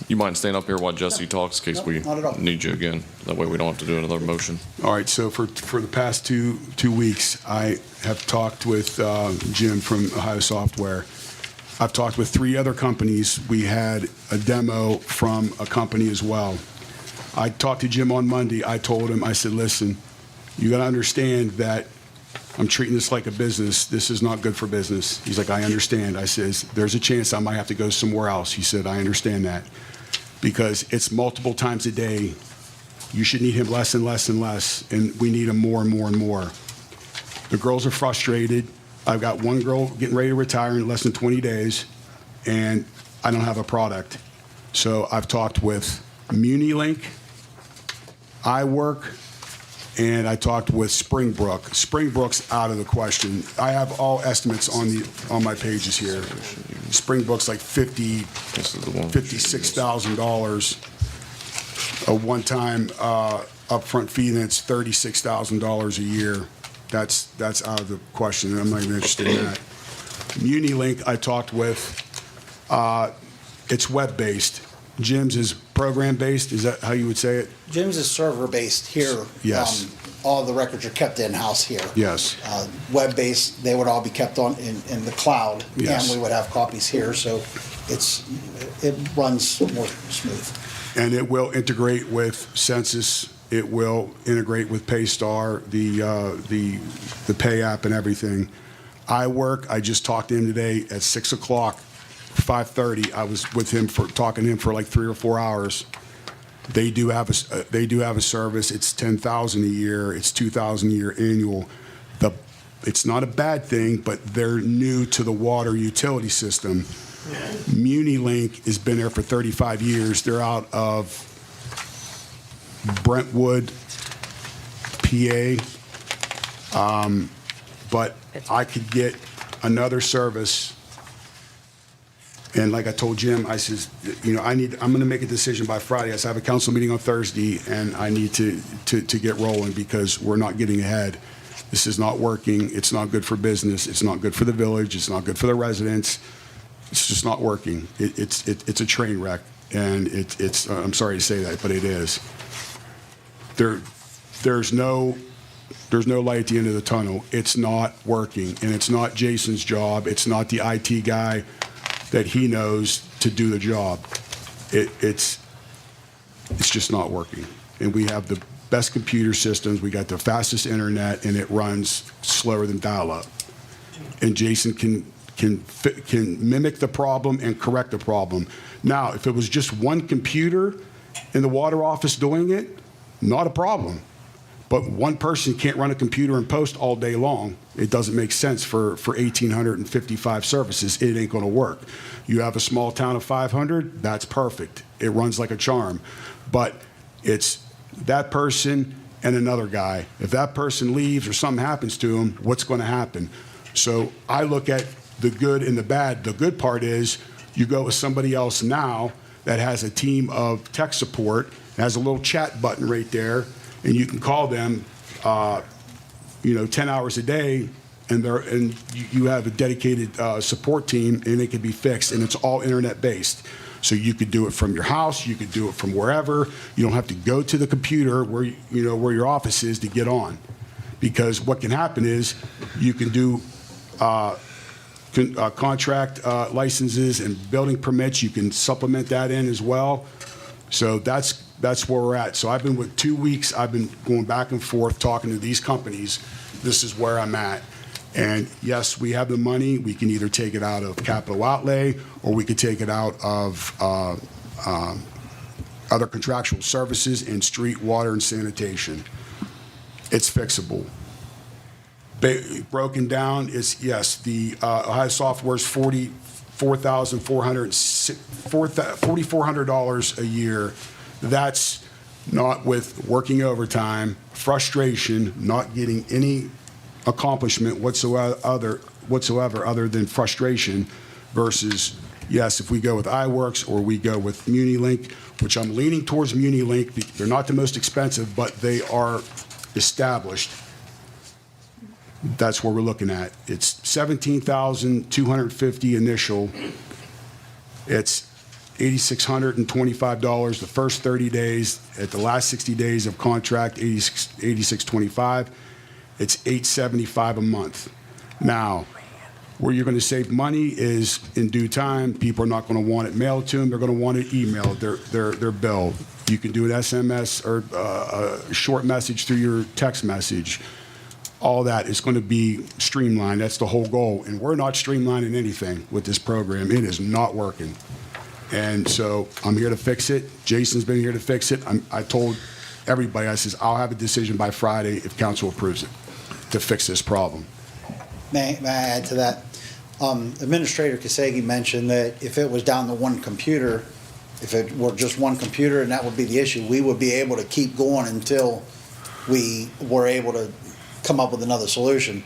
You mind staying up here while Jesse talks in case we
not at all.
need you again? That way we don't have to do another motion.
All right, so for the past two weeks, I have talked with Jim from Ohio Software. I've talked with 3 other companies. We had a demo from a company as well. I talked to Jim on Monday. I told him, I said, listen, you got to understand that I'm treating this like a business. This is not good for business. He's like, I understand. I says, there's a chance I might have to go somewhere else. He said, I understand that. Because it's multiple times a day. You should need him less and less and less, and we need him more and more and more. The girls are frustrated. I've got one girl getting ready to retire in less than 20 days, and I don't have a product. So I've talked with MuniLink, iWork, and I talked with Springbrook. Springbrook's out of the question. I have all estimates on my pages here. Springbrook's like $56,000 a one-time upfront fee, and it's $36,000 a year. That's out of the question. I'm not even interested in that. MuniLink, I talked with. It's web-based. Jim's is program-based. Is that how you would say it?
Jim's is server-based here.
Yes.
All the records are kept in-house here.
Yes.
Web-based, they would all be kept in the cloud.
Yes.
And we would have copies here, so it runs more smooth.
And it will integrate with Census. It will integrate with Paystar, the Pay app and everything. iWork, I just talked to him today at 6 o'clock, 5:30. I was with him talking to him for like 3 or 4 hours. They do have a service. It's $10,000 a year. It's $2,000 a year annual. It's not a bad thing, but they're new to the water utility system. MuniLink has been there for 35 years. They're out of Brentwood, PA. But I could get another service. And like I told Jim, I says, I'm going to make a decision by Friday. I said, I have a council meeting on Thursday, and I need to get rolling because we're not getting ahead. This is not working. It's not good for business. It's not good for the village. It's not good for the residents. It's just not working. It's a train wreck, and it's. I'm sorry to say that, but it is. There's no light at the end of the tunnel. It's not working, and it's not Jason's job. It's not the IT guy that he knows to do the job. It's just not working. And we have the best computer systems. We got the fastest internet, and it runs slower than dial-up. And Jason can mimic the problem and correct the problem. Now, if it was just one computer in the water office doing it, not a problem. But one person can't run a computer and post all day long. It doesn't make sense for 1,855 services. It ain't going to work. You have a small town of 500, that's perfect. It runs like a charm. But it's that person and another guy. If that person leaves or something happens to him, what's going to happen? So I look at the good and the bad. The good part is you go with somebody else now that has a team of tech support, has a little chat button right there, and you can call them, 10 hours a day, and you have a dedicated support team, and it can be fixed, and it's all internet-based. So you could do it from your house, you could do it from wherever. You don't have to go to the computer where your office is to get on, because what can happen is you can do contract licenses and building permits. You can supplement that in as well. So that's where we're at. So I've been with 2 weeks. I've been going back and forth talking to these companies. This is where I'm at. And yes, we have the money. We can either take it out of capital outlay, or we could take it out of other contractual services in street, water, and sanitation. It's fixable. Broken down is, yes, the Ohio software is $4,400 a year. That's not with working overtime, frustration, not getting any accomplishment whatsoever other than frustration, versus, yes, if we go with iWorks or we go with MuniLink, which I'm leaning towards MuniLink. They're not the most expensive, but they are established. That's what we're looking at. It's $17,250 initial. It's $8,625 the first 30 days. At the last 60 days of contract, $8,625. It's $875 a month. Now, where you're going to save money is in due time. People are not going to want it mailed to them. They're going to want it emailed, their bill. You can do an SMS or a short message through your text message. all that is going to be streamlined. That's the whole goal. And we're not streamlining anything with this program. It is not working. And so I'm here to fix it. Jason's been here to fix it. I told everybody, I says, I'll have a decision by Friday if council approves it to fix this problem.
May I add to that? Administrator Kasegi mentioned that if it was down to one computer, if it were just one computer and that would be the issue, we would be able to keep going until we were able to come up with another solution.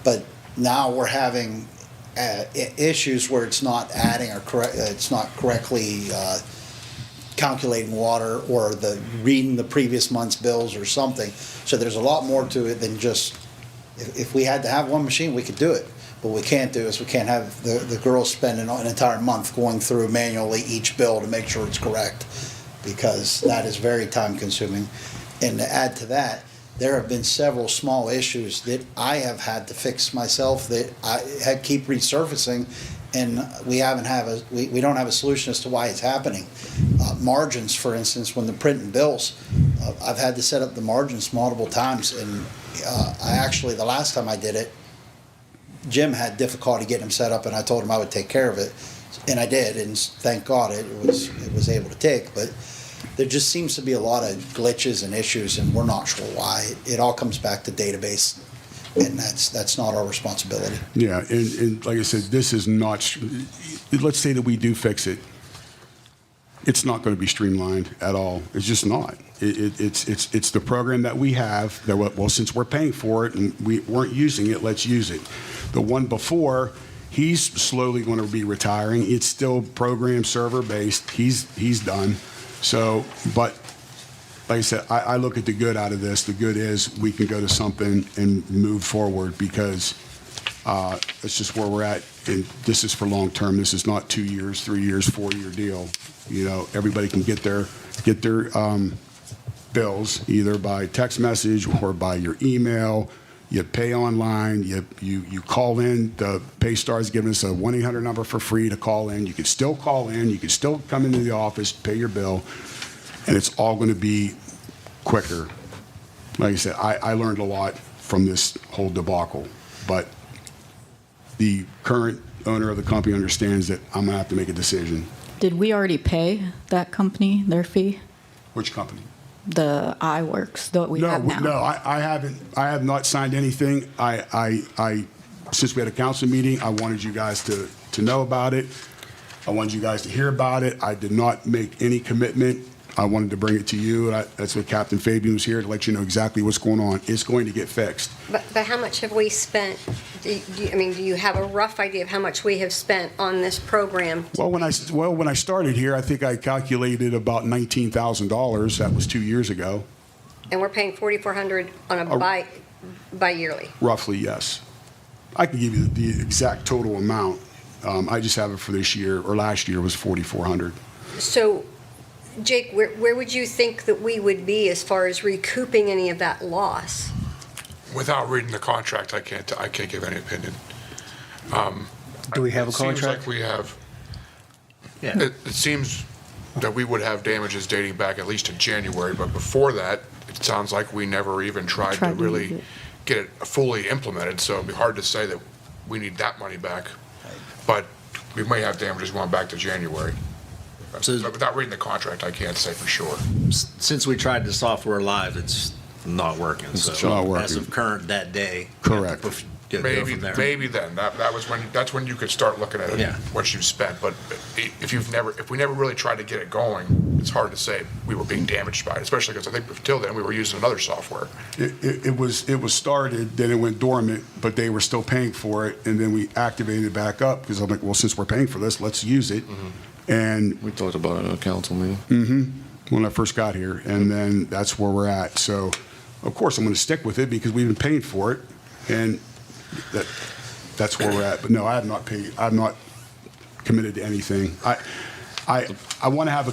But now we're having issues where it's not adding or it's not correctly calculating water or reading the previous month's bills or something. So there's a lot more to it than just, if we had to have one machine, we could do it. What we can't do is we can't have the girls spending an entire month going through manually each bill to make sure it's correct, because that is very time consuming. And to add to that, there have been several small issues that I have had to fix myself that I had keep resurfacing, and we don't have a solution as to why it's happening. Margins, for instance, when they're printing bills, I've had to set up the margins multiple times, and the last time I did it, Jim had difficulty getting them set up, and I told him I would take care of it, and I did, and thank God it was able to take. But there just seems to be a lot of glitches and issues, and we're not sure why. It all comes back to database, and that's not our responsibility.
Yeah, and like I said, this is not, let's say that we do fix it. It's not going to be streamlined at all. It's just not. It's the program that we have, that, well, since we're paying for it and we weren't using it, let's use it. The one before, he's slowly going to be retiring. It's still program server based. He's done. So, but like I said, I look at the good out of this. The good is we can go to something and move forward, because it's just where we're at. And this is for long term. This is not 2 years, 3 years, 4-year deal. You know, everybody can get their bills either by text message or by your email. You pay online. You call in. The Paystar is giving us a 1-800 number for free to call in. You can still call in. You can still come into the office, pay your bill, and it's all going to be quicker. Like I said, I learned a lot from this whole debacle, but the current owner of the company understands that I'm going to have to make a decision.
Did we already pay that company their fee?
Which company?
The iWorks that we have now?
No, I haven't. I have not signed anything. I since we had a council meeting, I wanted you guys to know about it. I wanted you guys to hear about it. I did not make any commitment. I wanted to bring it to you. That's what Captain Fabian was here to let you know exactly what's going on. It's going to get fixed.
But how much have we spent? Do you have a rough idea of how much we have spent on this program?
Well, when I started here, I think I calculated about $19,000. That was 2 years ago.
And we're paying $4,400 on a bi-yearly.
Roughly, yes. I can give you the exact total amount. I just have it for this year, or last year was $4,400.
So, Jake, where would you think that we would be as far as recouping any of that loss?
Without reading the contract, I can't give any opinion.
Do we have a
It seems
contract?
like we have.
Yeah.
It seems that we would have damages dating back at least to January, but before that, it sounds like we never even tried to
Tried to
really
use it.
get it fully implemented, so it'd be hard to say that we need that money back. But we may have damages going back to January.
So-
But without reading the contract, I can't say for sure.
Since we tried the software live, it's not working.
It's
So
not working.
As of current that day.
Correct.
Go from there.
Maybe then, that's when you could start looking at it,
Yeah.
what you've spent. But if we never really tried to get it going, it's hard to say we were being damaged by it, especially because I think until then, we were using another software.
It was started, then it went dormant, but they were still paying for it, and then we activated it back up, because I'm like, well, since we're paying for this, let's use it. And
We talked about it in a council meeting.
when I first got here, and then that's where we're at. So, of course, I'm going to stick with it because we've been paying for it, and that's where we're at. But no, I have not paid. I'm not committed to anything. I want to have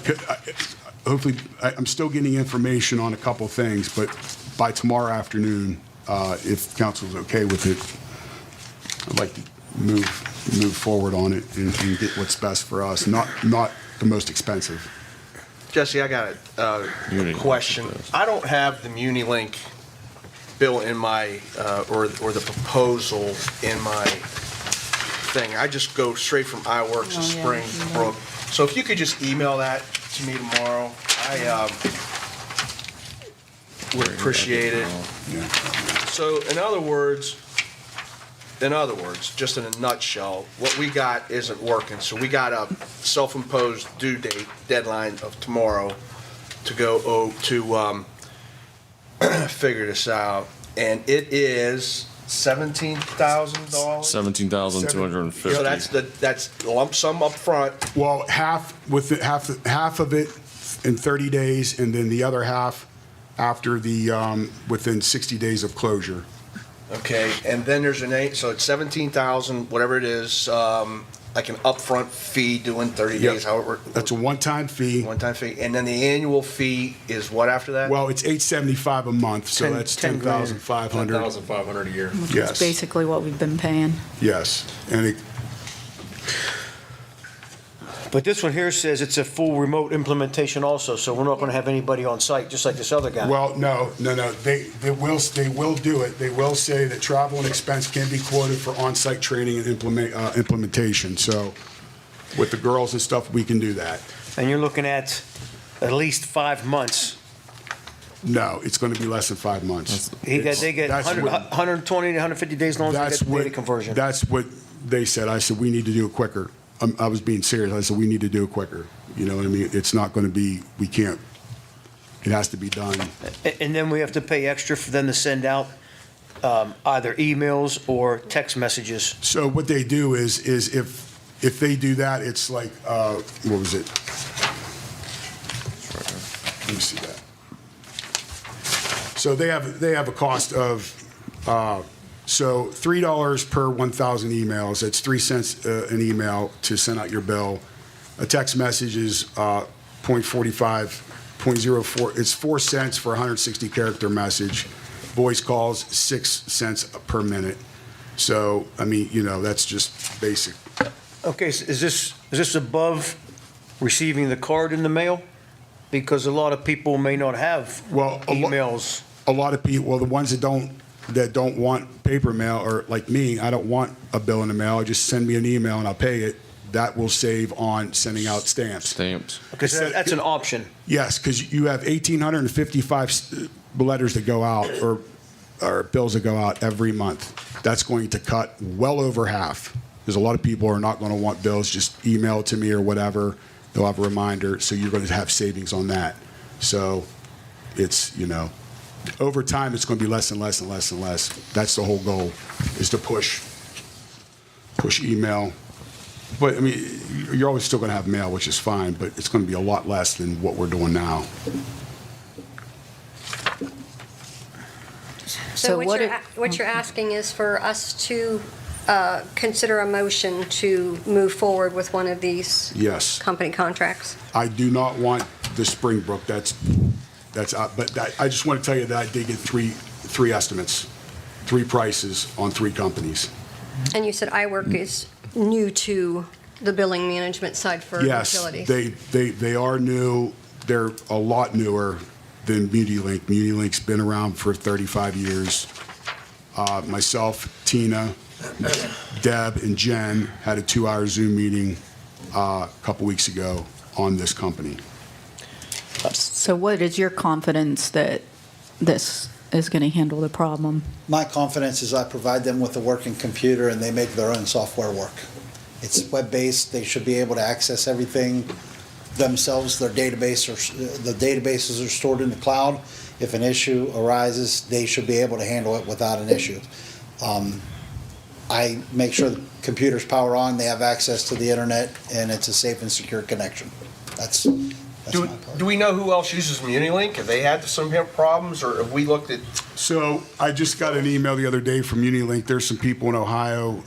hopefully, I'm still getting information on a couple of things, but by tomorrow afternoon, if council's okay with it, I'd like to move forward on it and get what's best for us, not the most expensive.
Jesse, I got a
Unity.
question. I don't have the MuniLink bill in my, or the proposal in my thing. I just go straight from iWorks to
Oh, yeah,
Springbrook. So if you could just email that to me tomorrow, I would appreciate it.
Yeah.
So in other words, just in a nutshell, what we got isn't working. So we got a self-imposed due date, deadline of tomorrow to go to figure this out. And it is $17,000?
17,250.
So that's lump sum up front.
Well, half of it in 30 days, and then the other half after the, within 60 days of closure.
Okay, and then there's so it's 17,000, whatever it is, like an upfront fee doing 30
Yep.
days, however.
That's a one-time fee.
One-time fee, and then the annual fee is what after that?
Well, it's $875 a month, so
10
that's
10,000.
10,500.
10,500 a year.
Which
Yes.
is basically what we've been paying.
Yes, and it,
But this one here says it's a full remote implementation also, so we're not going to have anybody on site, just like this other guy.
well, no, they will do it. They will say that travel and expense can be quoted for on-site training and implementation. So with the girls and stuff, we can do that.
And you're looking at least 5 months.
No, it's going to be less than 5 months.
They get
That's
100
what-
120 to 150 days long as they
That's
get the data
what,
conversion.
that's what they said. I said, we need to do it quicker. I was being serious. I said, we need to do it quicker. You know what I mean? It's not going to be, we can't, it has to be done.
And then we have to pay extra for them to send out either emails or text messages.
So what they do is if they do that, it's like, what was it? Let me see that. So they have a cost of, so $3 per 1,000 emails. That's 3 cents an email to send out your bill. A text message is .45, .04. It's 4 cents for a 160 character message. Voice calls 6 cents per minute. So I mean, you know, that's just basic.
Okay, so is this above receiving the card in the mail? Because a lot of people may not have emails.
A lot of people, well, the ones that don't want paper mail, or like me, I don't want a bill in the mail. Just send me an email and I'll pay it. That will save on sending out stamps.
Stamps.
Okay, so that's an option.
Yes, because you have 1,855 letters that go out, or bills that go out every month. That's going to cut well over half. Because a lot of people are not going to want bills. Just email it to me or whatever. They'll have a reminder. So you're going to have savings on that. So it's, you know, over time, it's going to be less and less and less and less. That's the whole goal, is to push email. But, I mean, you're always still going to have mail, which is fine, but it's going to be a lot less than what we're doing now.
So
what
what you're asking is for us to consider a motion to move forward with one of these
Yes.
company contracts?
I do not want the Springbrook. But I just want to tell you that I did get three estimates, 3 prices on 3 companies.
And you said iWork is new to the billing management side for
Yes,
utilities?
they are new. They're a lot newer than MutiLink. MutiLink's been around for 35 years. Myself, Tina, Deb, and Jen had a 2-hour Zoom meeting a couple weeks ago on this company.
So what is your confidence that this is going to handle the problem?
My confidence is I provide them with a working computer and they make their own software work. It's web-based, they should be able to access everything themselves. The databases are stored in the cloud. If an issue arises, they should be able to handle it without an issue. I make sure the computers power on, they have access to the internet, and it's a safe and secure connection. That's my part.
Do we know who else uses MuniLink? Have they had some problems, or have we looked at?
So I just got an email the other day from MuniLink. There's some people in Ohio,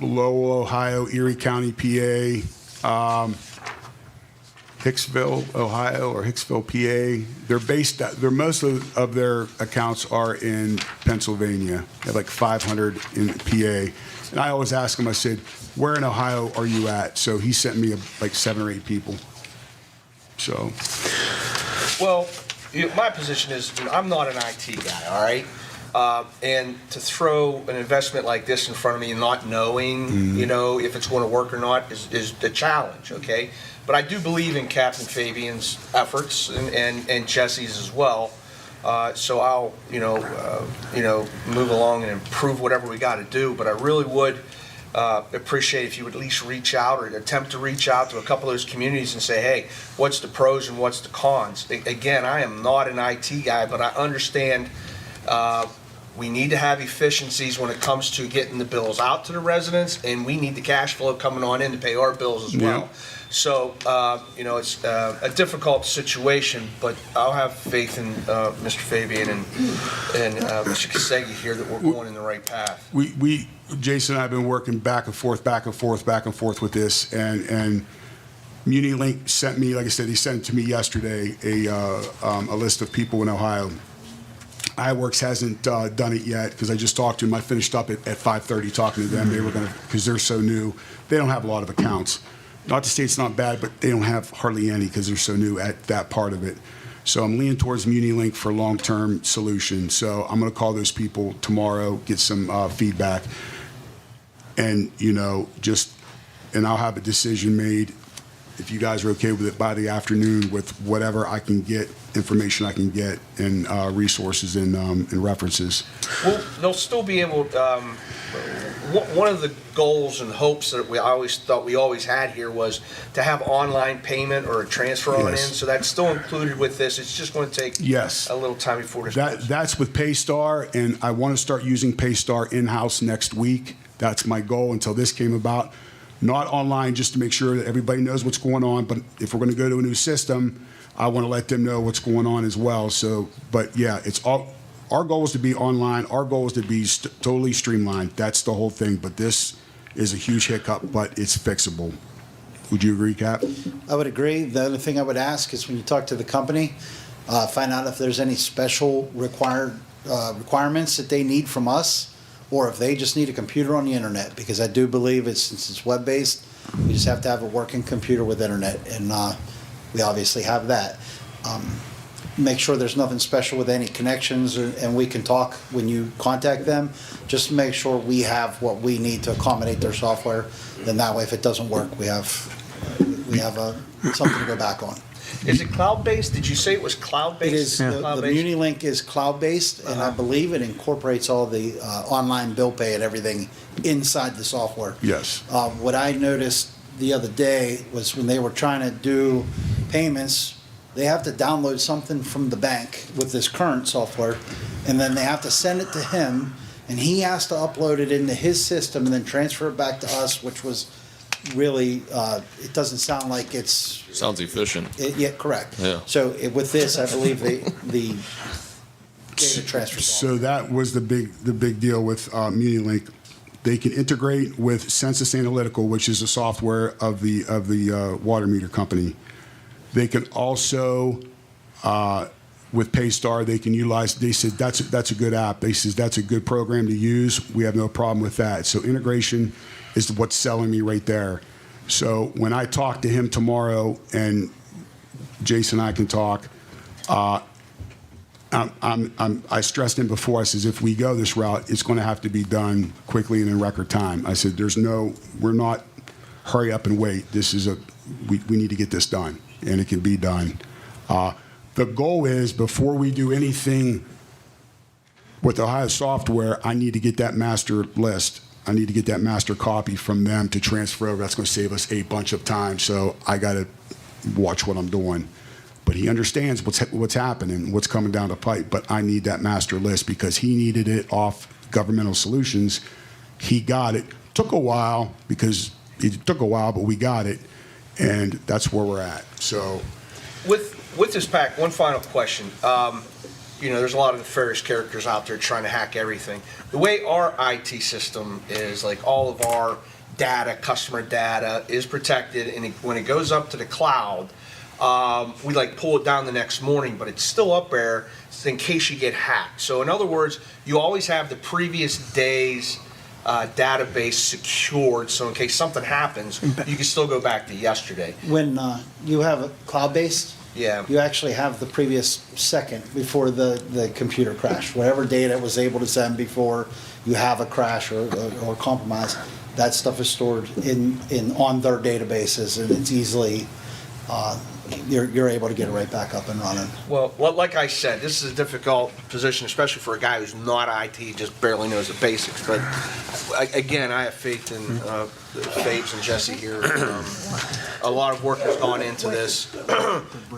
Lowell, Ohio, Erie County, PA, Hicksville, Ohio, or Hicksville, PA. They're most of their accounts are in Pennsylvania. They have like 500 in PA. And I always ask them, I said, where in Ohio are you at? So he sent me like 7 or 8 people. So.
Well, my position is, I'm not an IT guy, all right? And to throw an investment like this in front of me and not knowing, if it's going to work or not is the challenge, okay? But I do believe in Captain Fabian's efforts and Jesse's as well. So I'll, move along and improve whatever we got to do. But I really would appreciate if you would at least reach out or attempt to reach out to a couple of those communities and say, hey, what's the pros and what's the cons? Again, I am not an IT guy, but I understand we need to have efficiencies when it comes to getting the bills out to the residents, and we need the cash flow coming on in to pay our bills as well. So, it's a difficult situation, but I'll have faith in Mr. Fabian and Mr. Kasegi here that we're going in the right path.
Jason and I have been working back and forth with this, and MuniLink sent me, like I said, he sent it to me yesterday, a list of people in Ohio. iWorks hasn't done it yet because I just talked to them. I finished up at 5:30 talking to them. They were going to, because they're so new, they don't have a lot of accounts. Not to say it's not bad, but they don't have hardly any because they're so new at that part of it. So I'm leaning towards MuniLink for long-term solution. So I'm going to call those people tomorrow, get some feedback, and and I'll have a decision made. If you guys are okay with it by the afternoon, with whatever I can get, information I can get, and resources and references.
Well, they'll still be able. One of the goals and hopes that we always had here was to have online payment or a transfer on in. So that's still included with this. It's just going to take a little time before this.
That's with Paystar, and I want to start using Paystar in-house next week. That's my goal until this came about. Not online, just to make sure that everybody knows what's going on. But if we're going to go to a new system, I want to let them know what's going on as well. So, but yeah, it's all. Our goal is to be online. Our goal is to be totally streamlined. That's the whole thing. But this is a huge hiccup, but it's fixable. Would you agree, Cap?
I would agree. The other thing I would ask is when you talk to the company, find out if there's any special requirements that they need from us, or if they just need a computer on the internet. Because I do believe since it's web-based, you just have to have a working computer with internet, and we obviously have that. Make sure there's nothing special with any connections, and we can talk when you contact them. Just make sure we have what we need to accommodate their software. Then that way, if it doesn't work, we have something to go back on.
Is it cloud-based? Did you say it was cloud-based?
It is. The MuniLink is cloud-based, and I believe it incorporates all the online bill pay and everything inside the software.
Yes.
What I noticed the other day was when they were trying to do payments, they have to download something from the bank with this current software, and then they have to send it to him, and he has to upload it into his system and then transfer it back to us, which was really, it doesn't sound like it's...
Sounds efficient.
Yeah, correct.
Yeah.
So with this, I believe the data transfer.
So that was the big deal with MuniLink. They can integrate with Census Analytical, which is the software of the water meter company. They can also, with Paystar, they can utilize. They said that's a good app. They said that's a good program to use. We have no problem with that. So integration is what's selling me right there. So when I talk to him tomorrow, and Jason and I can talk, I stressed him before. I says if we go this route, it's going to have to be done quickly and in record time. I said we're not hurry up and wait. This is we need to get this done, and it can be done. The goal is before we do anything with Ohio software, I need to get that master list. I need to get that master copy from them to transfer over. That's going to save us a bunch of time. So I got to watch what I'm doing. But he understands what's happening, what's coming down the pipe. But I need that master list because he needed it off Governmental Solutions. He got it. Took a while but we got it, and that's where we're at. So,
with this pack, one final question. There's a lot of nefarious characters out there trying to hack everything. The way our IT system is, like all of our data, customer data, is protected, and when it goes up to the cloud, we pull it down the next morning, but it's still up there in case you get hacked. So in other words, you always have the previous day's database secured, so in case something happens, you can still go back to yesterday.
When you have a cloud-based,
Yeah.
You actually have the previous second before the computer crash. Whatever data it was able to send before you have a crash or compromise, that stuff is stored on their databases, and it's easily, you're able to get it right back up and running.
Well, like I said, this is a difficult position, especially for a guy who's not IT, just barely knows the basics. But again, I have faith in Fabes and Jesse here. A lot of work has gone into this.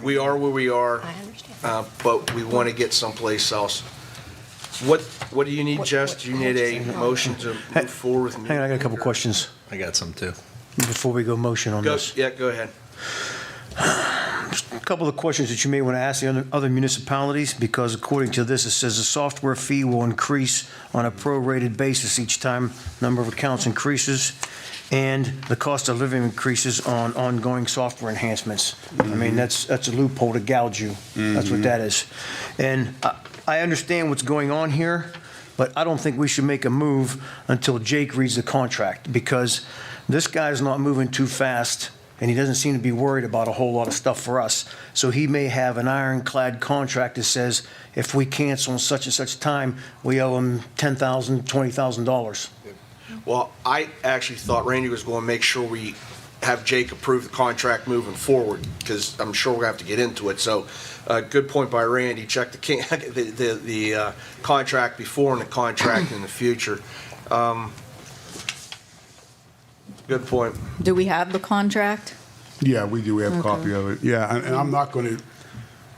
We are where we are, but we want to get someplace else. What do you need, Jess? Do you need a motion to move forward with me?
Hang on, I got a couple questions
I got some too.
before we go motion on this.
Yeah, go ahead.
A couple of questions that you may want to ask the other municipalities, because according to this, it says the software fee will increase on a prorated basis each time number of accounts increases, and the cost of living increases on ongoing software enhancements. I mean, that's a loophole to gouge you. That's what that is. And I understand what's going on here, but I don't think we should make a move until Jake reads the contract, because this guy's not moving too fast, and he doesn't seem to be worried about a whole lot of stuff for us. So he may have an ironclad contract that says, if we cancel in such and such time, we owe him $10,000, $20,000.
Well, I actually thought Randy was going to make sure we have Jake approve the contract moving forward, because I'm sure we're going to have to get into it. So, good point by Randy. Check the contract before and the contract in the future. Good point.
Do we have the contract?
Yeah, we do. We have a copy of it. Yeah, and I'm not going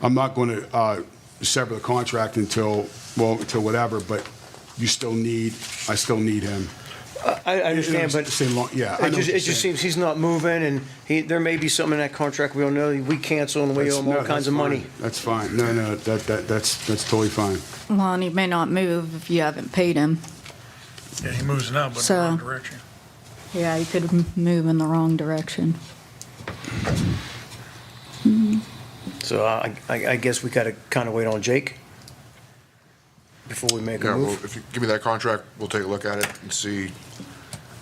to sever the contract until whatever, but I still need him.
I understand, but
Yeah, I know what
it
you're
just
saying.
seems he's not moving, and there may be something in that contract we don't know. We cancel and we owe him all kinds of money.
That's fine. No, that's totally fine.
Well, and he may not move if you haven't paid him.
Yeah, he moves now, but in the
So-
wrong direction.
Yeah, he could move in the wrong direction.
So I guess we got to kind of wait on Jake before we make a
Yeah, well,
move.
if you give me that contract, we'll take a look at it and see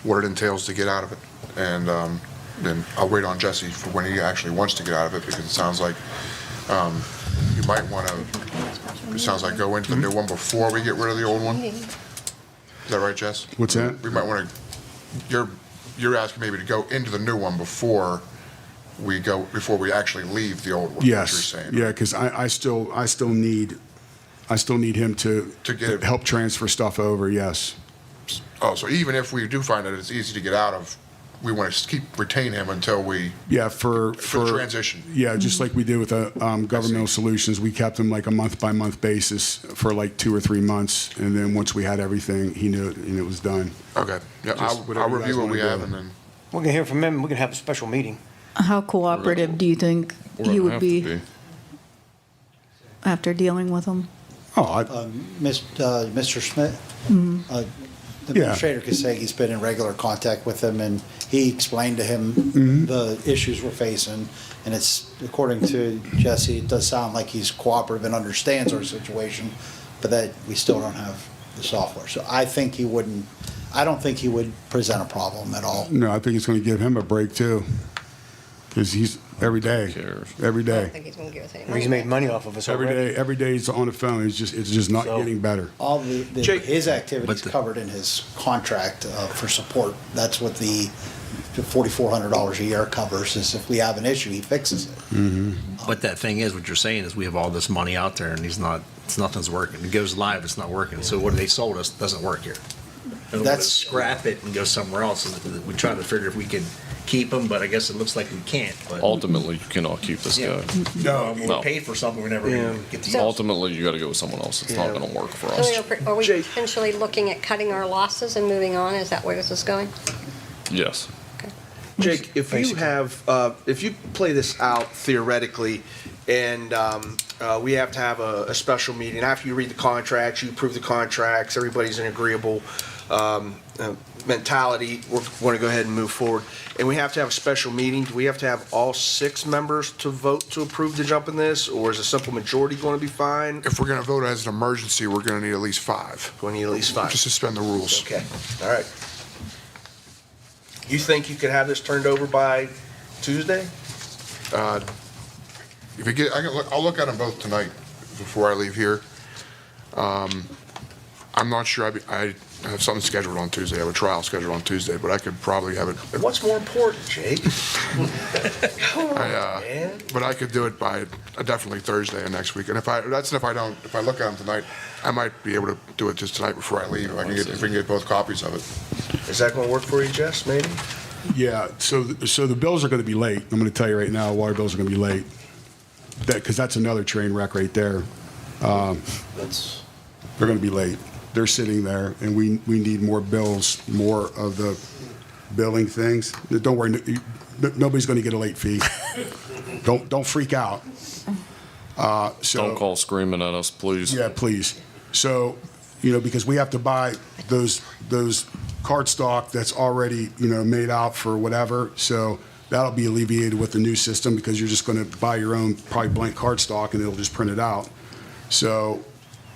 what it entails to get out of it. And then I'll wait on Jesse for when he actually wants to get out of it, because it sounds like you might want to, it sounds like go into the new one before we get rid of the old one. Is that right, Jess?
What's that?
We might want to, you're asking maybe to go into the new one before we actually leave the old one. is what
Yes.
you're saying.
Yeah, because I still need him to
get-
help transfer stuff over. Yes.
Oh, so even if we do find that it's easy to get out of, we want to retain him until we,
Yeah, for
the transition.
Yeah, just like we did with the governmental solutions, we kept him like a month-by-month basis for like 2 or 3 months, and then once we had everything, he knew it was done.
Okay, yeah,
Just
I'll
whatever you guys
review what we
wanna
have
do.
and then,
We're going to hear from him. We're going to have a special meeting.
How cooperative do you think
We're
he
gonna
would
have
be
to
after dealing with him?
Oh,
Mr. Smith, the
Yeah.
administrator could say he's been in regular contact with him, and he explained to him the issues we're facing. And it's, according to Jesse, it does sound like he's cooperative and understands our situation, but that we still don't have the software. So I don't think he would present a problem at all.
no, I think it's going to give him a break too, because he's every day,
cares?
every
I don't
day,
think he's going to give us any
He's
money
made
back.
money off of us already.
every day he's on the phone. It's just not
So-
getting better.
All
Jake-
his activities
But the-
covered in his contract for support. That's what the $4,400 a year covers, is if we have an issue, he fixes it.
But that thing is, what you're saying is we have all this money out there and nothing's working. It goes live, it's not working. So what they sold us doesn't work here. And we're gonna
That's-
scrap it and go somewhere else. And we try to figure if we can keep them, but I guess it looks like we can't. But
Ultimately, you cannot keep this
Yeah.
guy.
we
No.
paid for something we never even get to use.
Ultimately, you got to go with someone else. It's not going to work for
So
us.
are we
Jake.
potentially looking at cutting our losses and moving on? Is that where this is going?
Yes.
Jake, if you have, if you play this out theoretically, and we have to have a special meeting, after you read the contracts, you approve the contracts, everybody's in agreeable mentality, we're going to go ahead and move forward, and we have to have a special meeting, do we have to have all 6 members to vote to approve to jump in this, or is a simple majority going to be fine?
if we're going to vote as an emergency, we're going to need at least 5.
We need at least 5.
Just suspend the rules.
Okay, all right. You think you could have this turned over by Tuesday?
if you get, I'll look at them both tonight before I leave here. I'm not sure, I have something scheduled on Tuesday, I have a trial scheduled on Tuesday, but I could probably have it.
What's more important, Jake?
But I could do it by definitely Thursday of next week. And if I look at them tonight, I might be able to do it just tonight before I leave, if we can get both copies of it.
Is that going to work for you, Jess, maybe?
Yeah, so the bills are going to be late. I'm going to tell you right now, water bills are going to be late. Because that's another train wreck right there. They're going to be late. They're sitting there, and we need more bills, more of the billing things. Don't worry, nobody's going to get a late fee. Don't freak out.
Don't call screaming at us, please.
Yeah, please. So, because we have to buy those cardstock that's already, made out for whatever. So that'll be alleviated with the new system because you're just going to buy your own probably blank cardstock and it'll just print it out. So,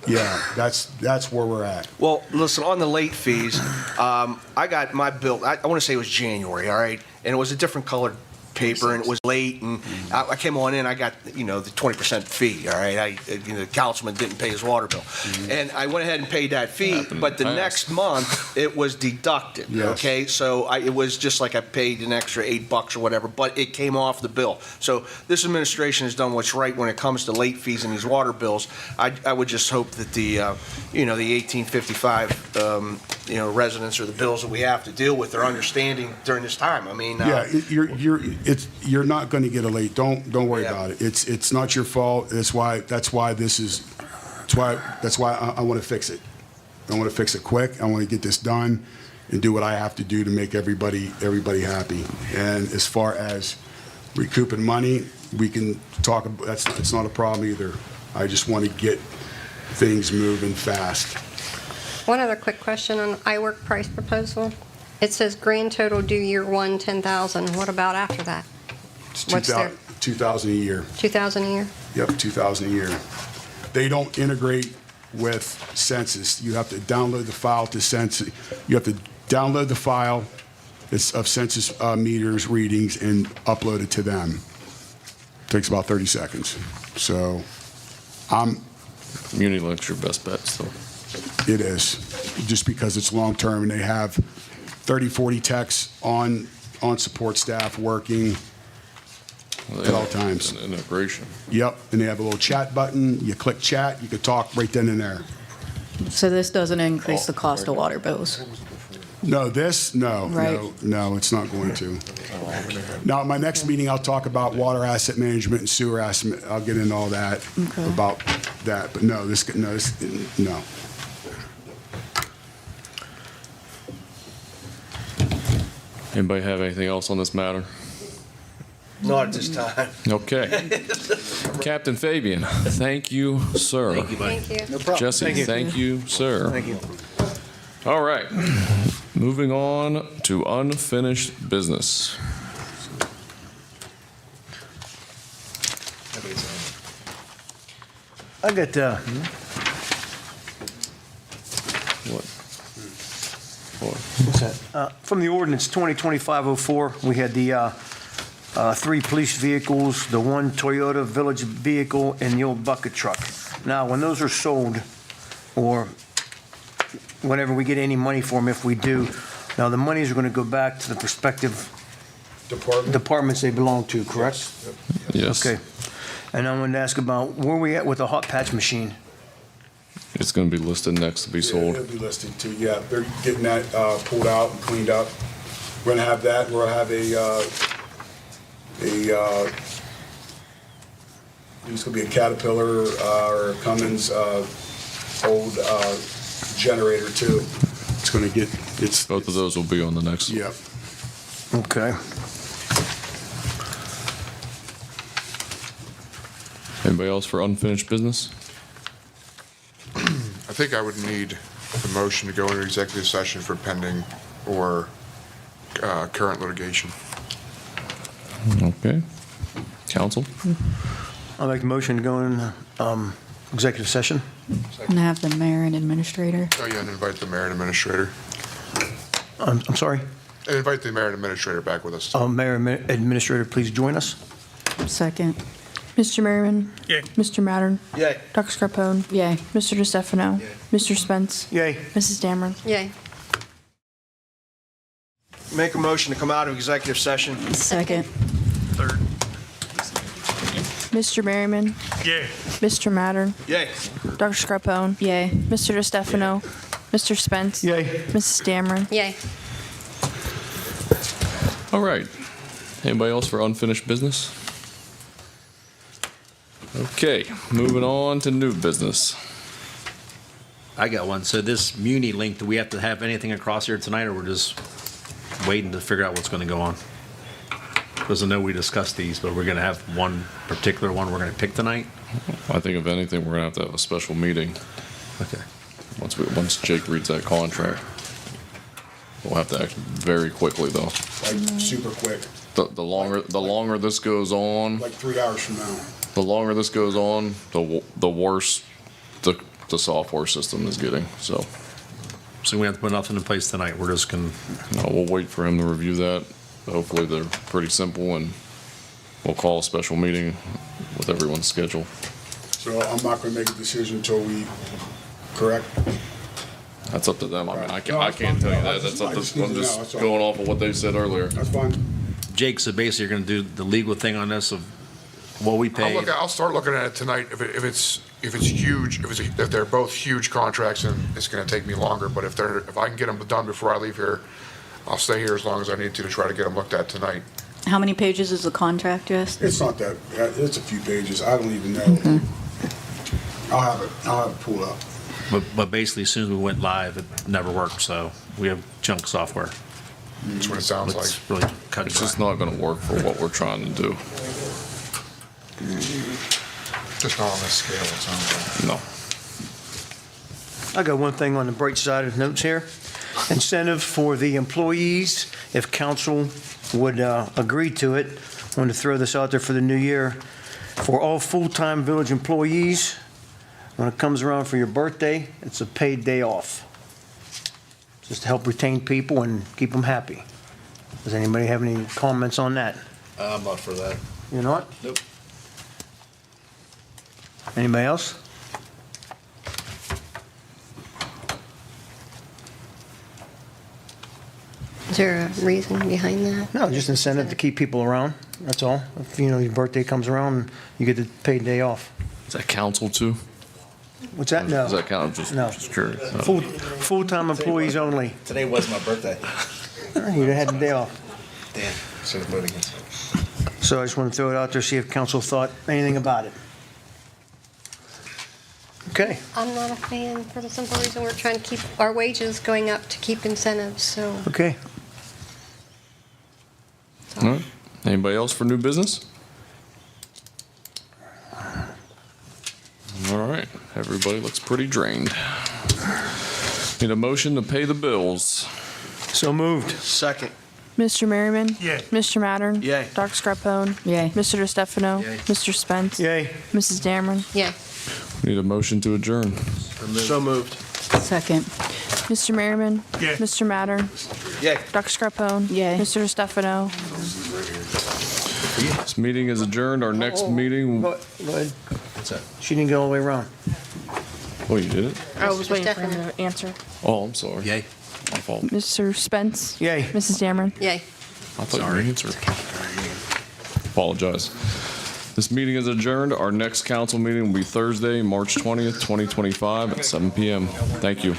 yeah, that's where we're at.
Well, listen, on the late fees, I got my bill, I want to say it was January, all right? And it was a different colored paper, and it was late, and I came on in, I got, the 20% fee, all right? The councilman didn't pay his water bill. And I went ahead and paid that fee, but the next month, it was deducted, okay? So it was just like I paid an extra $8 or whatever, but it came off the bill. So this administration has done what's right when it comes to late fees and these water bills. I would just hope that the 1855, residents or the bills that we have to deal with are understanding during this time. I mean,
you're not going to get a late. Don't worry about it. It's not your fault. That's why I want to fix it. I want to fix it quick. I want to get this done and do what I have to do to make everybody happy. And as far as recouping money, we can talk. It's not a problem either. I just want to get things moving fast.
One other quick question on iWork price proposal. It says grand total due year one, 10,000. What about after that?
It's
What's there?
2,000 a year.
2,000 a year?
Yep, 2,000 a year. They don't integrate with Census. You have to download the file to Census. You have to download the file of Census meters readings and upload it to them. Takes about 30 seconds. So,
Unilink's your best bet still.
It is, just because it's long-term, and they have 30, 40 techs on support staff working at all times.
An integration.
Yep, and they have a little chat button. You click chat, you can talk right then and there.
So this doesn't increase the cost of water bills?
No,
Right.
no, it's not going to. Now, at my next meeting, I'll talk about water asset management and sewer asset. I'll get into all that, about that, but no.
Anybody have anything else on this matter?
not at this time.
Okay. Captain Fabian, thank you, sir.
Thank you, buddy.
Thank you.
No problem.
Jesse, thank you, sir.
Thank you.
All right. Moving on to unfinished business.
I got,
What?
what's that? From the ordinance 2025-04, we had the 3 police vehicles, the 1 Toyota Village vehicle, and the old bucket truck. Now, when those are sold, or whenever we get any money for them, if we do, now the monies are going to go back to the respective departments they belong to, correct?
Yes.
Okay. And I wanted to ask about where we at with the hot patch machine?
It's going to be listed next to be
Yeah,
sold.
it'll be listed too, yeah. They're getting that pulled out and cleaned up. We're gonna have that. We'll have it's gonna be a Caterpillar or a Cummins old generator too. It's gonna get,
Both of those will be on the next.
Yep.
Okay.
Anybody else for unfinished business?
I think I would need a motion to go into executive session for pending or current litigation.
Okay. Council?
I'll make a motion to go in executive session.
And have the mayor and administrator.
Oh, yeah, and invite the mayor and administrator.
I'm sorry?
And invite the mayor and administrator back with us.
Mayor and Administrator, please join us.
Second.
Mr. Merriman?
Yay.
Mr. Mattern?
Yay.
Dr. Scarpone?
Yay.
Mr. DeStefano? Mr. Spence?
Yay.
Mrs. Dameron?
Yay.
Make a motion to come out of executive session.
Second.
Third.
Mr. Merriman?
Yay.
Mr. Mattern?
Yay.
Dr. Scarpone?
Yay.
Mr. DeStefano? Mr. Spence?
Yay.
Mrs. Dameron?
Yay.
All right. Anybody else for unfinished business? Okay, moving on to new business.
I got one. So this Muni link, do we have to have anything across here tonight, or we're just waiting to figure out what's going to go on? Because I know we discussed these, but we're going to have one particular one we're going to pick tonight?
I think if anything, we're gonna have to have a special meeting
Okay.
once Jake reads that contract. We'll have to act very quickly, though.
Like super quick,
The longer this goes on,
like 3 hours from now.
the longer this goes on, the worse the software system is getting. So,
So we have to put nothing in place tonight. We're just going to,
we'll wait for him to review that. Hopefully, they're pretty simple, and we'll call a special meeting with everyone's schedule.
So I'm not gonna make a decision until we, correct?
That's up to them. I mean, I can't tell you that. That's up
I just
to,
need
I'm
to know,
just
that's all.
going off of what they said earlier.
That's fine.
Jake, so basically you're going to do the legal thing on this of what we paid?
I'll start looking at it tonight. If it's huge, if they're both huge contracts, then it's gonna take me longer. But if I can get them done before I leave here, I'll stay here as long as I need to try to get them looked at tonight.
How many pages is the contract, Jess?
It's not that, it's a few pages. I don't even know. I'll have it pulled up.
But basically, as soon as we went live, it never worked, so we have junk software.
That's what it sounds like.
It's really cut and
It's just
dry.
not gonna work for what we're trying to do.
Just not on this scale, it sounds like.
No.
I got one thing on the bright side of notes here. Incentive for the employees, if council would agree to it. I want to throw this out there for the new year. For all full-time village employees, when it comes around for your birthday, it's a paid day off. Just to help retain people and keep them happy. Does anybody have any comments on that?
I'm not for that.
You're not?
Nope.
Anybody else?
Is there a reason behind that?
No, just incentive to keep people around, that's all. If, your birthday comes around, you get the paid day off.
Is that council too?
What's that? No.
Does that count? Just curious. No.
Full-time employees only.
Today was my birthday.
You had the day off.
Damn, should have voted against it.
So I just want to throw it out there, see if council thought anything about it. Okay.
I'm not a fan for the simple reason we're trying to keep our wages going up to keep incentives, so.
Okay.
All right. Anybody else for new business? All right. Everybody looks pretty drained. Need a motion to pay the bills.
So moved.
Second.
Mr. Merriman?
Yay.
Mr. Mattern?
Yay.
Dr. Scarpone?
Yay.
Mr. DeStefano?
Yay.
Mr. Spence?
Yay.
Mrs. Dameron?
Yay.
Need a motion to adjourn.
So moved.
Second.
Mr. Merriman?
Yay.
Mr. Mattern?
Yay.
Dr. Scarpone?
Yay.
Mr. DeStefano?
This meeting is adjourned. Our next meeting,
Go ahead.
What's that?
She didn't go all the way around.
oh, you did it?
I was
Mr.
waiting for him
DeStefano.
to answer.
Oh, I'm sorry.
Yay.
My fault.
Mr. Spence?
Yay.
Mrs. Dameron?
Yay.
I thought you answered. Apologize. This meeting is adjourned. Our next council meeting will be Thursday, March 20th, 2025 at 7 PM. Thank you.